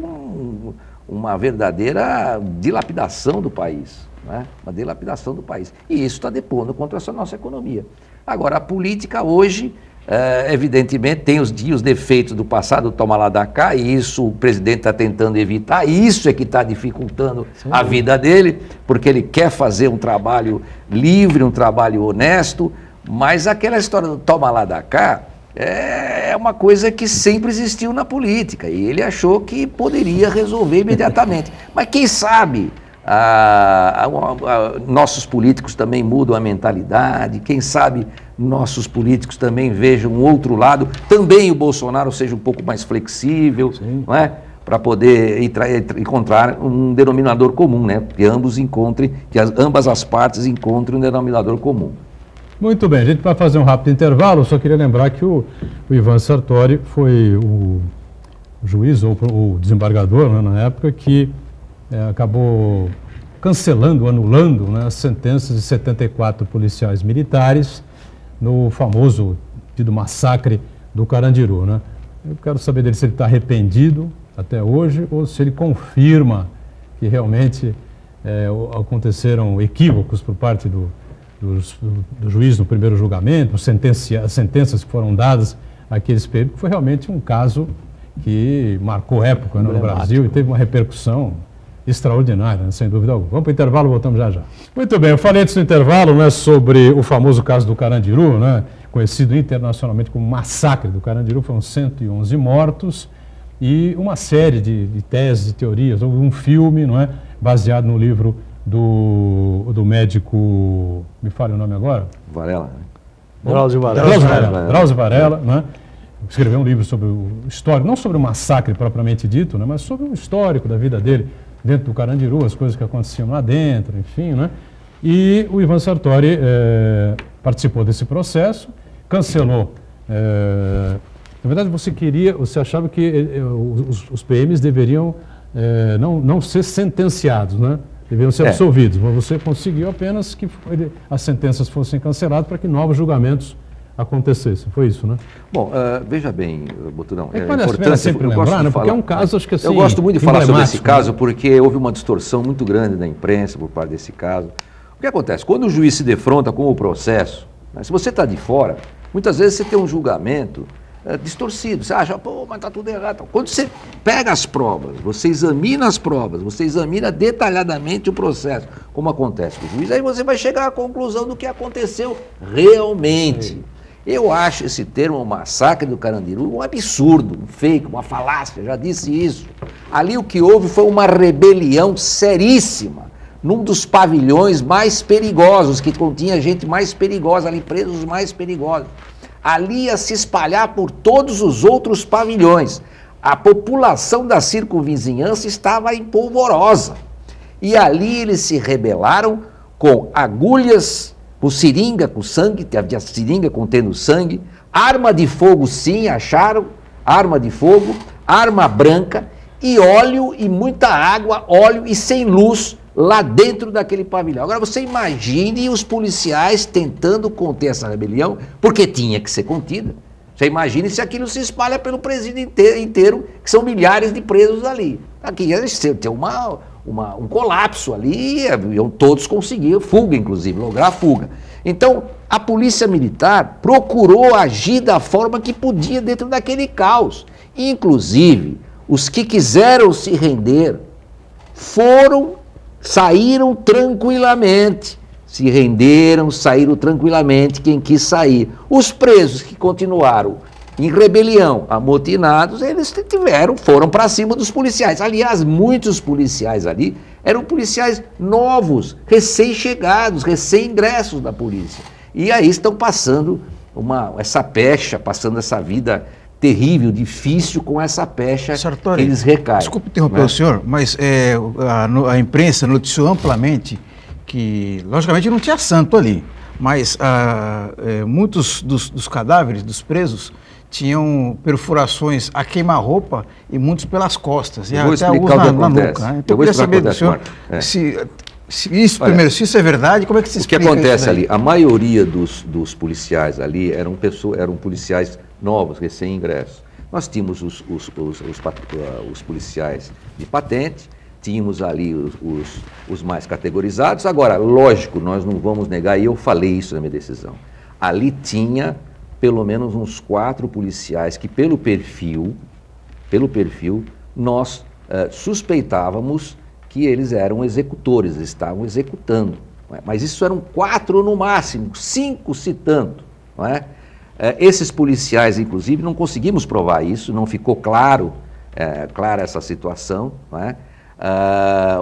Speaker 2: uma verdadeira dilapidação do país, né? Uma dilapidação do país. E isso está depondo contra essa nossa economia. Agora, a política hoje, evidentemente, tem os defeitos do passado, toma lá da cá, e isso o presidente está tentando evitar, e isso é que está dificultando a vida dele, porque ele quer fazer um trabalho livre, um trabalho honesto, mas aquela história do toma lá da cá, é uma coisa que sempre existiu na política e ele achou que poderia resolver imediatamente. Mas quem sabe nossos políticos também mudam a mentalidade, quem sabe nossos políticos também vejam um outro lado, também o Bolsonaro seja um pouco mais flexível, não é? Para poder encontrar um denominador comum, né? Que ambas as partes encontrem um denominador comum.
Speaker 1: Muito bem, a gente vai fazer um rápido intervalo. Eu só queria lembrar que o Ivan Sartori foi o juiz ou o desembargador, né, na época que acabou cancelando, anulando, né, as sentenças de 74 policiais militares no famoso tido massacre do Carandiru, né? Eu quero saber dele se ele está arrependido até hoje ou se ele confirma que realmente aconteceram equívocos por parte do juiz no primeiro julgamento, as sentenças que foram dadas àqueles períodos, foi realmente um caso que marcou época, né, no Brasil e teve uma repercussão extraordinária, né, sem dúvida alguma. Vamos para o intervalo, voltamos já já. Muito bem, eu falei antes do intervalo, né, sobre o famoso caso do Carandiru, né, conhecido internacionalmente como massacre do Carandiru. Foram 111 mortos e uma série de teses, de teorias. Houve um filme, não é, baseado no livro do médico, me fale o nome agora?
Speaker 2: Varela.
Speaker 1: Drauzio Varela, né? Escreveu um livro sobre o histórico, não sobre o massacre propriamente dito, né? Mas sobre o histórico da vida dele dentro do Carandiru, as coisas que aconteciam lá dentro, enfim, né? E o Ivan Sartori participou desse processo, cancelou. Na verdade, você achava que os PMs deveriam não ser sentenciados, né? Deveriam ser absolvidos, mas você conseguiu apenas que as sentenças fossem canceladas para que novos julgamentos acontecessem. Foi isso, né?
Speaker 2: Bom, veja bem, Boturão,
Speaker 1: importante sempre lembrar, né? Porque é um caso, acho que assim,
Speaker 2: eu gosto muito de falar sobre esse caso, porque houve uma distorção muito grande da imprensa por parte desse caso. que acontece? Quando o juiz se defronta com o processo, né, se você está de fora, muitas vezes você tem um julgamento distorcido. Você acha, pô, mas está tudo errado. Quando você pega as provas, você examina as provas, você examina detalhadamente o processo, como acontece com o juiz, aí você vai chegar à conclusão do que aconteceu realmente. Sim. Eu acho esse termo, o massacre do Carandiru, um absurdo, um fake, uma falácia, já disse isso. Ali o que houve foi uma rebelião seríssima, num dos pavilhões mais perigosos, que continha gente mais perigosa ali, presos mais perigosos. Ali ia se espalhar por todos os outros pavilhões. A população da circunvizinhança estava em polvorosa. E ali eles se rebelaram com agulhas, com seringa com sangue, havia seringa contendo sangue, arma de fogo sim, acharam, arma de fogo, arma branca e óleo e muita água, óleo e sem luz lá dentro daquele pavilhão. Agora você imagine os policiais tentando conter essa rebelião, porque tinha que ser contida. Você imagine se aquilo se espalha pelo presídio inteiro, que são milhares de presos ali. Aqui ia ter um colapso ali, iam todos conseguir fuga, inclusive, lograr a fuga. Então, a polícia militar procurou agir da forma que podia dentro daquele caos. Inclusive, os que quiseram se render saíram tranquilamente. Se renderam, saíram tranquilamente quem quis sair. Os presos que continuaram em rebelião, amotinados, eles foram para cima dos policiais. Aliás, muitos policiais ali eram policiais novos, recém-chegados, recém-ingressos da polícia. E aí estão passando essa pecha, passando essa vida terrível, difícil, com essa pecha
Speaker 5: Sartori,
Speaker 2: que eles recaem.
Speaker 5: Desculpe interromper o senhor, mas a imprensa noticiou amplamente que, logicamente, não tinha santo ali, mas muitos dos cadáveres dos presos tinham perfurações a queima-roupa e muitos pelas costas, e até alguns na nuca. Né? Então, eu queria saber do senhor se isso é verdade, como é que se explica isso?
Speaker 2: O que acontece ali? A maioria dos policiais ali eram policiais novos, recém-ingressos. Nós tínhamos os policiais de patente, tínhamos ali os mais categorizados. Agora, lógico, nós não vamos negar, e eu falei isso na minha decisão, ali tinha pelo menos uns 4 policiais que, pelo perfil, nós suspeitávamos que eles eram executores, estavam executando. Não é? Mas isso eram 4 no máximo, 5 se tanto. Não é? Esses policiais, inclusive, não conseguimos provar isso, não ficou clara essa situação. Não é?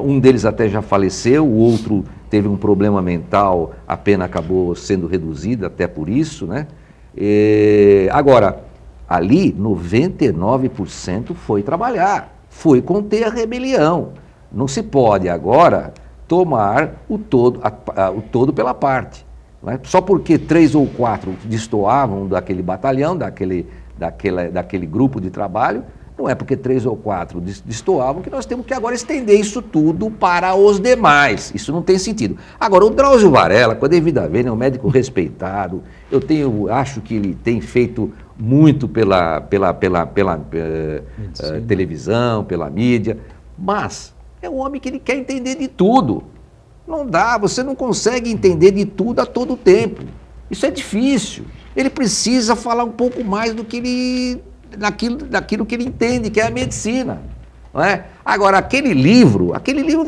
Speaker 2: Um deles até já faleceu, o outro teve um problema mental, a pena acabou sendo reduzida até por isso, né? Agora, ali 99% foi trabalhar, foi conter a rebelião. Não se pode agora tomar o todo pela parte. Não é? Só porque 3 ou 4 destoavam daquele batalhão, daquele grupo de trabalho, não é porque 3 ou 4 destoavam que nós temos que agora estender isso tudo para os demais. Isso não tem sentido. Agora, o Drauzio Varela, com a devida vênia, é um médico respeitado. Acho que ele tem feito muito pela televisão, pela mídia, mas é um homem que ele quer entender de tudo. Não dá, você não consegue entender de tudo a todo tempo. Isso é difícil. Ele precisa falar um pouco mais do que daquilo que ele entende, que é a medicina. Não é? Agora, aquele livro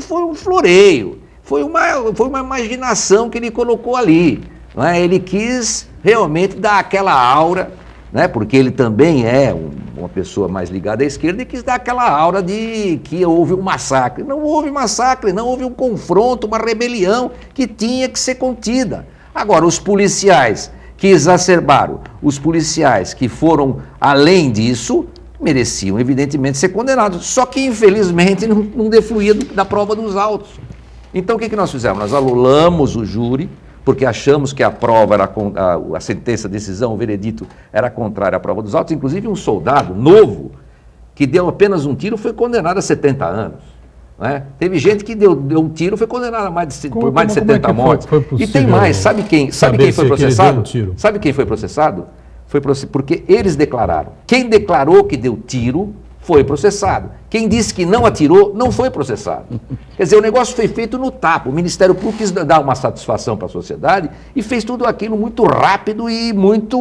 Speaker 2: foi um floreio, foi uma imaginação que ele colocou ali. Não é? Ele quis realmente dar aquela aura, né? Porque ele também é uma pessoa mais ligada à esquerda e quis dar aquela aura de que houve um massacre. Não houve massacre, não houve um confronto, uma rebelião que tinha que ser contida. Agora, os policiais que exacerbaram, os policiais que foram além disso, mereciam evidentemente ser condenados, só que infelizmente não defluía da prova dos autos. Então o que nós fizemos? Nós anulamos o júri, porque achamos que a prova, a sentença, a decisão, o veredito era contrária à prova dos autos. Inclusive um soldado novo, que deu apenas um tiro, foi condenado a 70 anos. Né? Teve gente que deu um tiro, foi condenado por mais de 70 mortes.
Speaker 1: Foi
Speaker 2: e tem mais, sabe quem foi processado? Sabe quem foi processado? Porque eles declararam. Quem declarou que deu tiro foi processado. Quem disse que não atirou, não foi processado. Quer dizer, o negócio foi feito no tapa. O Ministério Público quis dar uma satisfação para a sociedade e fez tudo aquilo muito rápido e muito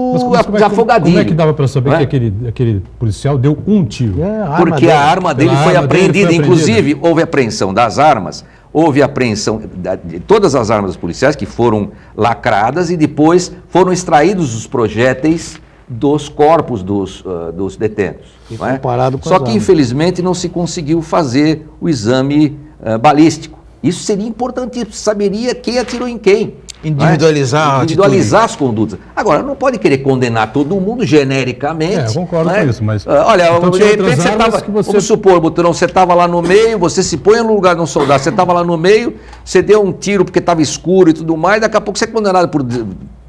Speaker 2: afogadinho.
Speaker 1: Como é que dava para saber que aquele policial deu um tiro?
Speaker 2: Porque a arma dele foi apreendida. Inclusive, houve apreensão das armas, houve apreensão de todas as armas policiais que foram lacradas e depois foram extraídos os projéteis dos corpos dos detentos. Não é? Só que, infelizmente, não se conseguiu fazer o exame balístico. Isso seria importante, saberia quem atirou em quem. Individualizar as condutas. Agora, não pode querer condenar todo mundo genericamente.
Speaker 1: Eu concordo com isso, mas...
Speaker 2: olha, então, de repente você estava... Vamos supor, Buturão, você estava lá no meio, você se põe no lugar de um soldado, você estava lá no meio, você deu um tiro porque estava escuro e tudo mais, daqui a pouco você é condenado por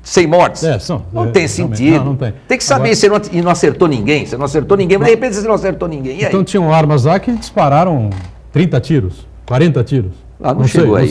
Speaker 2: 100 mortes. Não tem sentido. Não tem. Tem que saber se não acertou ninguém. Você não acertou ninguém, mas de repente você não acertou ninguém. E aí?
Speaker 1: Então tinham armas lá que dispararam 30 tiros, 40 tiros.
Speaker 2: Não chegou a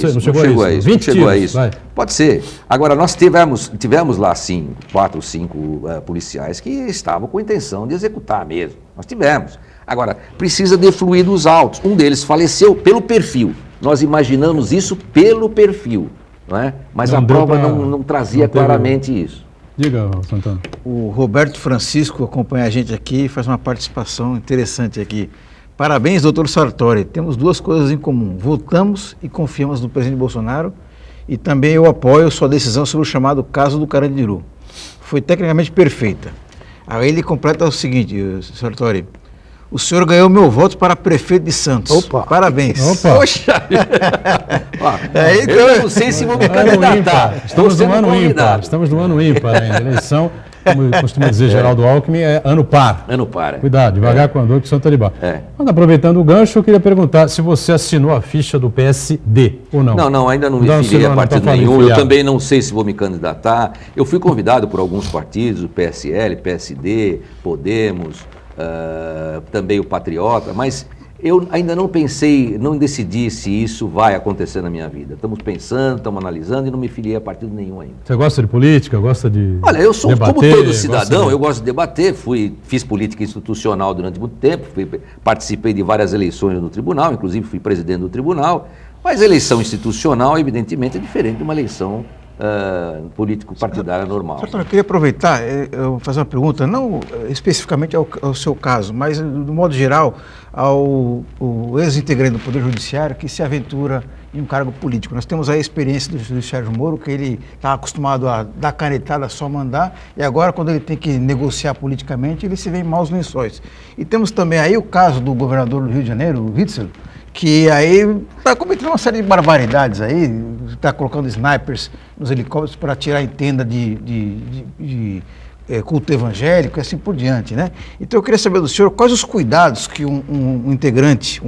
Speaker 2: isso.
Speaker 1: 20 tiros.
Speaker 2: Pode ser. Agora, nós tivemos lá, sim, 4 ou 5 policiais que estavam com intenção de executar mesmo. Nós tivemos. Agora, precisa de fluidos altos. Um deles faleceu pelo perfil. Nós imaginamos isso pelo perfil. Não é? Mas a prova não trazia claramente isso.
Speaker 1: Diga, Santana.
Speaker 5: O Roberto Francisco acompanha a gente aqui e faz uma participação interessante aqui. Parabéns, doutor Sartori. Temos 2 coisas em comum. Votamos e confiamos no presidente Bolsonaro e também eu apoio sua decisão sobre o chamado caso do Carandiru. Foi tecnicamente perfeita. Aí ele completa o seguinte, Sartori. O senhor ganhou meu voto para prefeito de Santos.
Speaker 3: Opa!
Speaker 5: Parabéns.
Speaker 2: Opa! Poxa! Eu não sei se vou me candidatar.
Speaker 1: Estamos no ano ímpar ainda. Eleição, como costuma dizer Geraldo Alckmin, é ano par.
Speaker 2: Ano par.
Speaker 1: Cuidado, devagar com a dor que o Santo Taribá. Mas aproveitando o gancho, eu queria perguntar se você assinou a ficha do PSD ou não.
Speaker 2: Não, ainda não me filiei a partido nenhum. Eu também não sei se vou me candidatar. Eu fui convidado por alguns partidos, o PSL, PSD, Podemos, também o Patriota, mas eu ainda não pensei, não decidi se isso vai acontecer na minha vida. Estamos pensando, estamos analisando e não me filiei a partido nenhum ainda.
Speaker 1: Você gosta de política? Gosta de
Speaker 2: Olha, eu sou debater, como todo cidadão, eu gosto de debater, fiz política institucional durante muito tempo, participei de várias eleições no tribunal, inclusive fui presidente do tribunal, mas eleição institucional, evidentemente, é diferente de uma eleição político-partidária normal.
Speaker 5: Doutor, eu queria aproveitar, eu fazer uma pergunta, não especificamente ao seu caso, mas do modo geral ao ex-integrante do Poder Judiciário que se aventura em um cargo político. Nós temos a experiência do juiz Sérgio Moro, que ele está acostumado a dar canetada, só mandar, e agora quando ele tem que negociar politicamente, ele se vê em maus lençóis. E temos também aí o caso do governador do Rio de Janeiro, o Witzel, que aí está cometendo uma série de barbaridades aí, está colocando snipers nos helicópteros para tirar em tenda de culto evangélico e assim por diante, né? Então eu queria saber do senhor quais os cuidados que um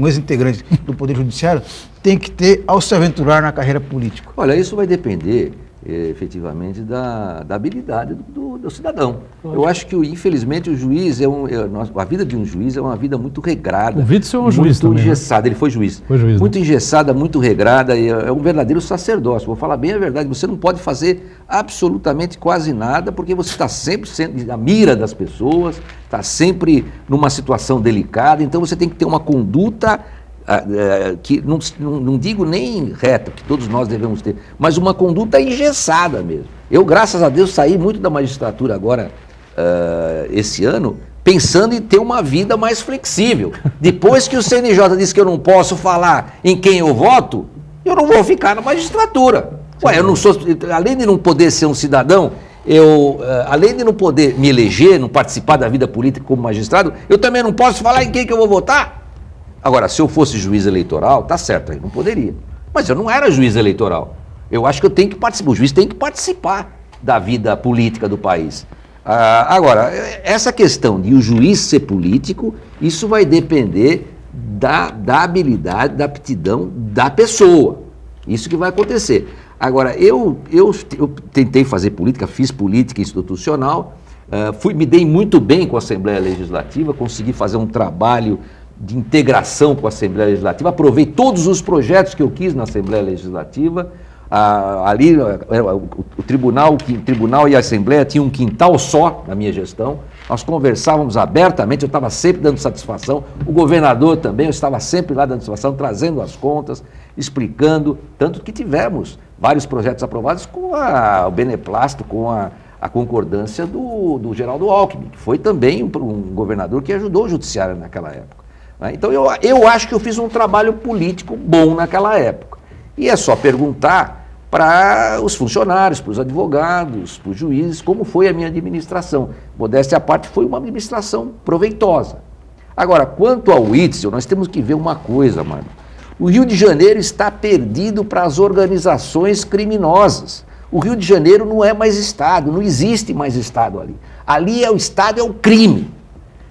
Speaker 5: ex-integrante do Poder Judiciário tem que ter ao se aventurar na carreira política.
Speaker 2: Olha, isso vai depender efetivamente da habilidade do cidadão. Eu acho que, infelizmente, o juiz a vida de um juiz é uma vida muito regrada.
Speaker 1: O Witzel é um juiz também,
Speaker 2: muito engessada, ele foi juiz. Muito engessada, muito regrada, é um verdadeiro sacerdócio. Vou falar bem a verdade, você não pode fazer absolutamente quase nada, porque você está sempre sendo na mira das pessoas, está sempre numa situação delicada, então você tem que ter uma conduta que não digo nem reta, que todos nós devemos ter, mas uma conduta engessada mesmo. Eu, graças a Deus, saí muito da magistratura agora, esse ano, pensando em ter uma vida mais flexível. Depois que o CNJ disse que eu não posso falar em quem eu voto, eu não vou ficar na magistratura. Ué, eu não sou, além de não poder ser um cidadão, além de não poder me eleger, não participar da vida política como magistrado, eu também não posso falar em quem que eu vou votar. Agora, se eu fosse juiz eleitoral, tá certo, aí não poderia. Mas eu não era juiz eleitoral. Eu acho que eu tenho que participar, o juiz tem que participar da vida política do país. Agora, essa questão de o juiz ser político, isso vai depender da habilidade, da aptidão da pessoa. Isso que vai acontecer. Agora, eu tentei fazer política, fiz política institucional, me dei muito bem com a Assembleia Legislativa, consegui fazer um trabalho de integração com a Assembleia Legislativa, aprovei todos os projetos que eu quis na Assembleia Legislativa, ali o tribunal e a Assembleia tinham um quintal só na minha gestão, nós conversávamos abertamente, eu estava sempre dando satisfação, o governador também, eu estava sempre lá dando satisfação, trazendo as contas, explicando, tanto que tivemos vários projetos aprovados com o beneplácito, com a concordância do Geraldo Alckmin, que foi também um governador que ajudou o judiciário naquela época. Né? Então eu acho que eu fiz um trabalho político bom naquela época. E é só perguntar para os funcionários, para os advogados, para os juízes, como foi a minha administração. Modéstia à parte, foi uma administração proveitosa. Agora, quanto ao Witzel, nós temos que ver uma coisa, mano. O Rio de Janeiro está perdido para as organizações criminosas. O Rio de Janeiro não é mais Estado, não existe mais Estado ali. Ali o Estado é o crime.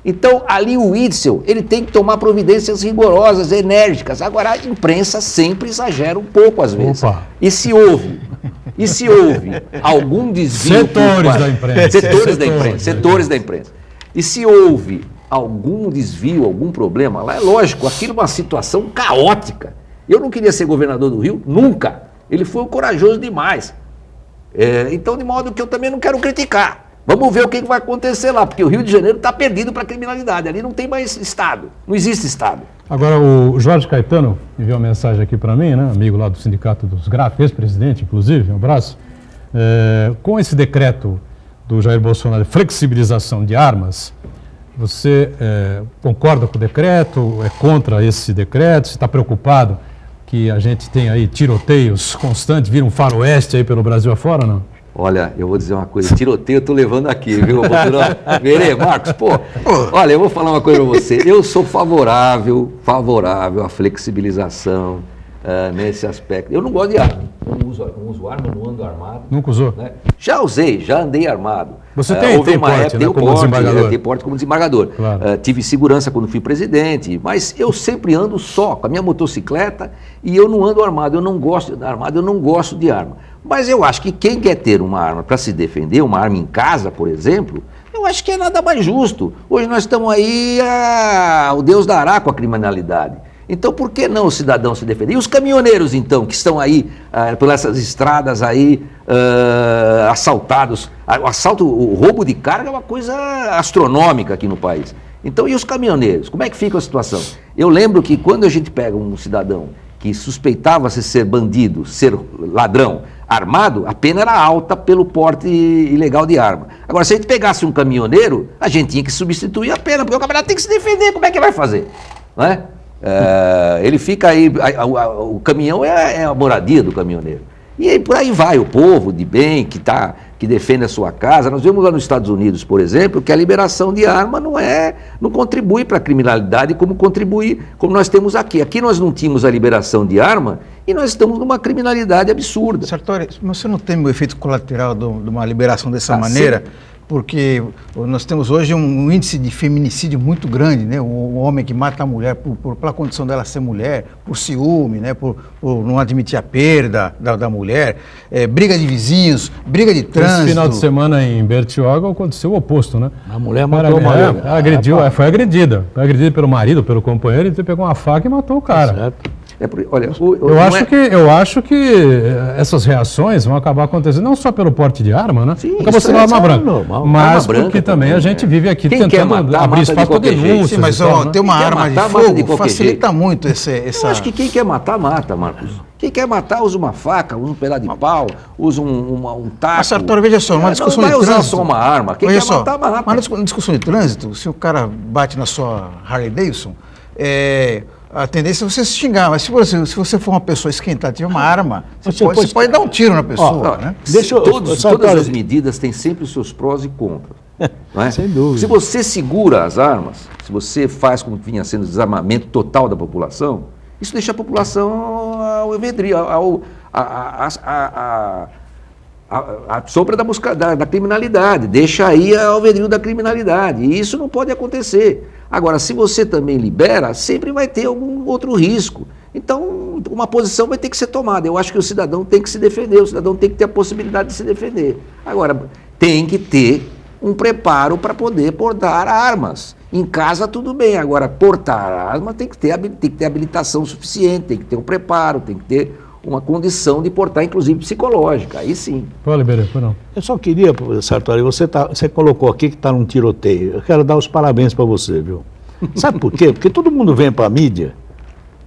Speaker 2: Então, ali o Witzel, ele tem que tomar providências rigorosas, enérgicas. Agora, a imprensa sempre exagera um pouco, às vezes.
Speaker 1: Opa.
Speaker 2: E se houve algum desvio...
Speaker 1: Setores da imprensa.
Speaker 2: Setores da imprensa. E se houve algum desvio, algum problema lá, é lógico, aquilo é uma situação caótica. Eu não queria ser governador do Rio, nunca. Ele foi corajoso demais. Então, de modo que eu também não quero criticar. Vamos ver o que vai acontecer lá, porque o Rio de Janeiro está perdido para a criminalidade. Ali não tem mais Estado, não existe Estado.
Speaker 1: Agora, o Jorge Caetano enviou uma mensagem aqui para mim, né, amigo lá do Sindicato dos Gráficos, ex-presidente, inclusive, um abraço. Com esse decreto do Jair Bolsonaro de flexibilização de armas, você concorda com o decreto, é contra esse decreto, você está preocupado que a gente tem aí tiroteios constantes, vira um faroeste aí pelo Brasil afora, não?
Speaker 2: Olha, eu vou dizer uma coisa, tiroteio eu tô levando aqui, viu? Verê, Marcos, olha, eu vou falar uma coisa para você, eu sou favorável à flexibilização nesse aspecto. Eu não gosto de arma, não uso arma, não ando armado. Nunca
Speaker 1: usou?
Speaker 2: Né? Já andei armado.
Speaker 1: Você tem porte, né, como desembargador?
Speaker 2: Tem porte como desembargador.
Speaker 1: Claro.
Speaker 2: Tive segurança quando fui presidente, mas eu sempre ando só, com a minha motocicleta, e eu não ando armado, eu não gosto de armado, eu não gosto de arma. Mas eu acho que quem quer ter uma arma para se defender, uma arma em casa, por exemplo, eu acho que é nada mais justo. Hoje nós estamos aí, o Deus dará com a criminalidade. Então, por que não o cidadão se defender? E os caminhoneiros, então, que estão aí, por essas estradas aí, assaltados. O roubo de carga é uma coisa astronômica aqui no país. Então, e os caminhoneiros? Como é que fica a situação? Eu lembro que quando a gente pega um cidadão que suspeitava-se ser bandido, ser ladrão, armado, a pena era alta pelo porte ilegal de arma. Agora, se a gente pegasse um caminhoneiro, a gente tinha que substituir a pena, porque o camarada tem que se defender, como é que vai fazer? Não é? Ele fica aí, o caminhão é a moradia do caminhoneiro. E aí, por aí vai o povo de bem, que defende a sua casa. Nós vemos lá nos Estados Unidos, por exemplo, que a liberação de arma não contribui para a criminalidade como nós temos aqui. Aqui nós não tínhamos a liberação de arma e nós estamos numa criminalidade absurda.
Speaker 5: Sartori, mas você não teme o efeito colateral de uma liberação dessa maneira? Sim. Porque nós temos hoje um índice de feminicídio muito grande, né? O homem que mata a mulher pela condição dela ser mulher, por ciúme, né? por não admitir a perda da mulher, briga de vizinhos, briga de trânsito.
Speaker 1: Esse final de semana em Bertioga aconteceu o oposto, né?
Speaker 3: A mulher matou uma mulher.
Speaker 1: Foi agredida pelo marido, pelo companheiro, ele pegou uma faca e matou o cara.
Speaker 3: Certo.
Speaker 2: Olha,
Speaker 1: eu acho que essas reações vão acabar acontecendo não só pelo porte de arma, né?
Speaker 2: Sim,
Speaker 1: acaba sendo arma branca,
Speaker 2: normal.
Speaker 1: Mas porque também a gente vive aqui tentando abrir espaço para denúncias.
Speaker 5: Sim, mas ter uma arma de fogo facilita muito essa...
Speaker 2: Eu acho que quem quer matar, mata, Marcos. Quem quer matar, usa uma faca, usa um pedaço de pau, usa um taco.
Speaker 5: Mas, Sartori, veja só, uma discussão de trânsito...
Speaker 2: Não vai usar só uma arma. Quem quer matar, mata.
Speaker 5: Mas na discussão de trânsito, se o cara bate na sua Harley Davidson, a tendência é você se xingar, mas se você for uma pessoa esquentada, tiver uma arma, você pode dar um tiro na pessoa. Né?
Speaker 2: Todas as medidas têm sempre os seus prós e contras. Não é?
Speaker 3: Sem dúvida.
Speaker 2: Se você segura as armas, se você faz como vinha sendo o desarmamento total da população, isso deixa a população ao evedrio, a sombra da criminalidade, deixa aí ao alvedrio da criminalidade, e isso não pode acontecer. Agora, se você também libera, sempre vai ter algum outro risco. Então, uma posição vai ter que ser tomada. Eu acho que o cidadão tem que se defender, o cidadão tem que ter a possibilidade de se defender. Agora, tem que ter um preparo para poder portar armas. Em casa, tudo bem. Agora, portar arma tem que ter habilitação suficiente, tem que ter um preparo, tem que ter uma condição de portar, inclusive, psicológica. Aí sim.
Speaker 1: Fala, Iberê, não.
Speaker 3: Eu só queria, Sartori, você colocou aqui que está num tiroteio. Eu quero dar os parabéns para você, viu? Sabe por quê? Porque todo mundo vem para a mídia,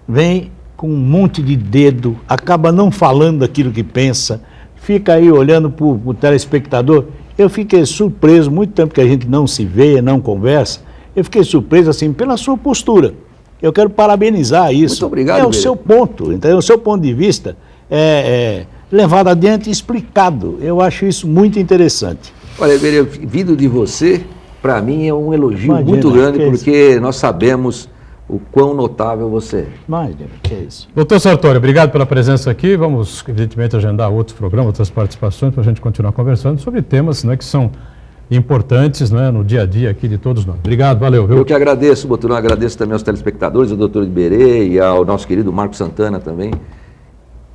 Speaker 3: vem com um monte de dedo, acaba não falando aquilo que pensa, fica aí olhando para o telespectador. Eu fiquei surpreso, muito tempo que a gente não se vê, não conversa, eu fiquei surpreso assim pela sua postura. Eu quero parabenizar isso.
Speaker 2: Muito obrigado,
Speaker 3: É o seu ponto, entendeu? O seu ponto de vista é levado adiante e explicado. Eu acho isso muito interessante.
Speaker 2: Olha, Iberê, vindo de você, para mim é um elogio
Speaker 3: Imagina,
Speaker 2: muito grande,
Speaker 3: que
Speaker 2: porque nós sabemos o quão notável você é.
Speaker 3: Imagina, que é isso.
Speaker 1: Doutor Sartori, obrigado pela presença aqui. Vamos, evidentemente, agendar outros programas, outras participações, para a gente continuar conversando sobre temas, né, que são importantes, né, no dia a dia aqui de todos nós. Obrigado, valeu. Viu?
Speaker 2: Eu que agradeço, Boturão, agradeço também aos telespectadores, ao doutor Iberê e ao nosso querido Marco Santana também.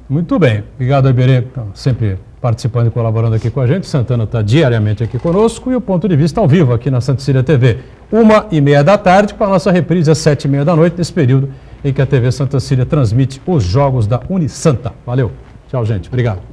Speaker 1: Muito bem. Obrigado, Iberê, sempre participando e colaborando aqui com a gente. Santana está diariamente aqui conosco e o Ponto de Vista ao vivo aqui na Santa Cecília TV. 1h30 da tarde, com a nossa reprise às 7h30 da noite, nesse período em que a TV Santa Cecília transmite os jogos da Unisanta. Valeu. Tchau, gente. Obrigado.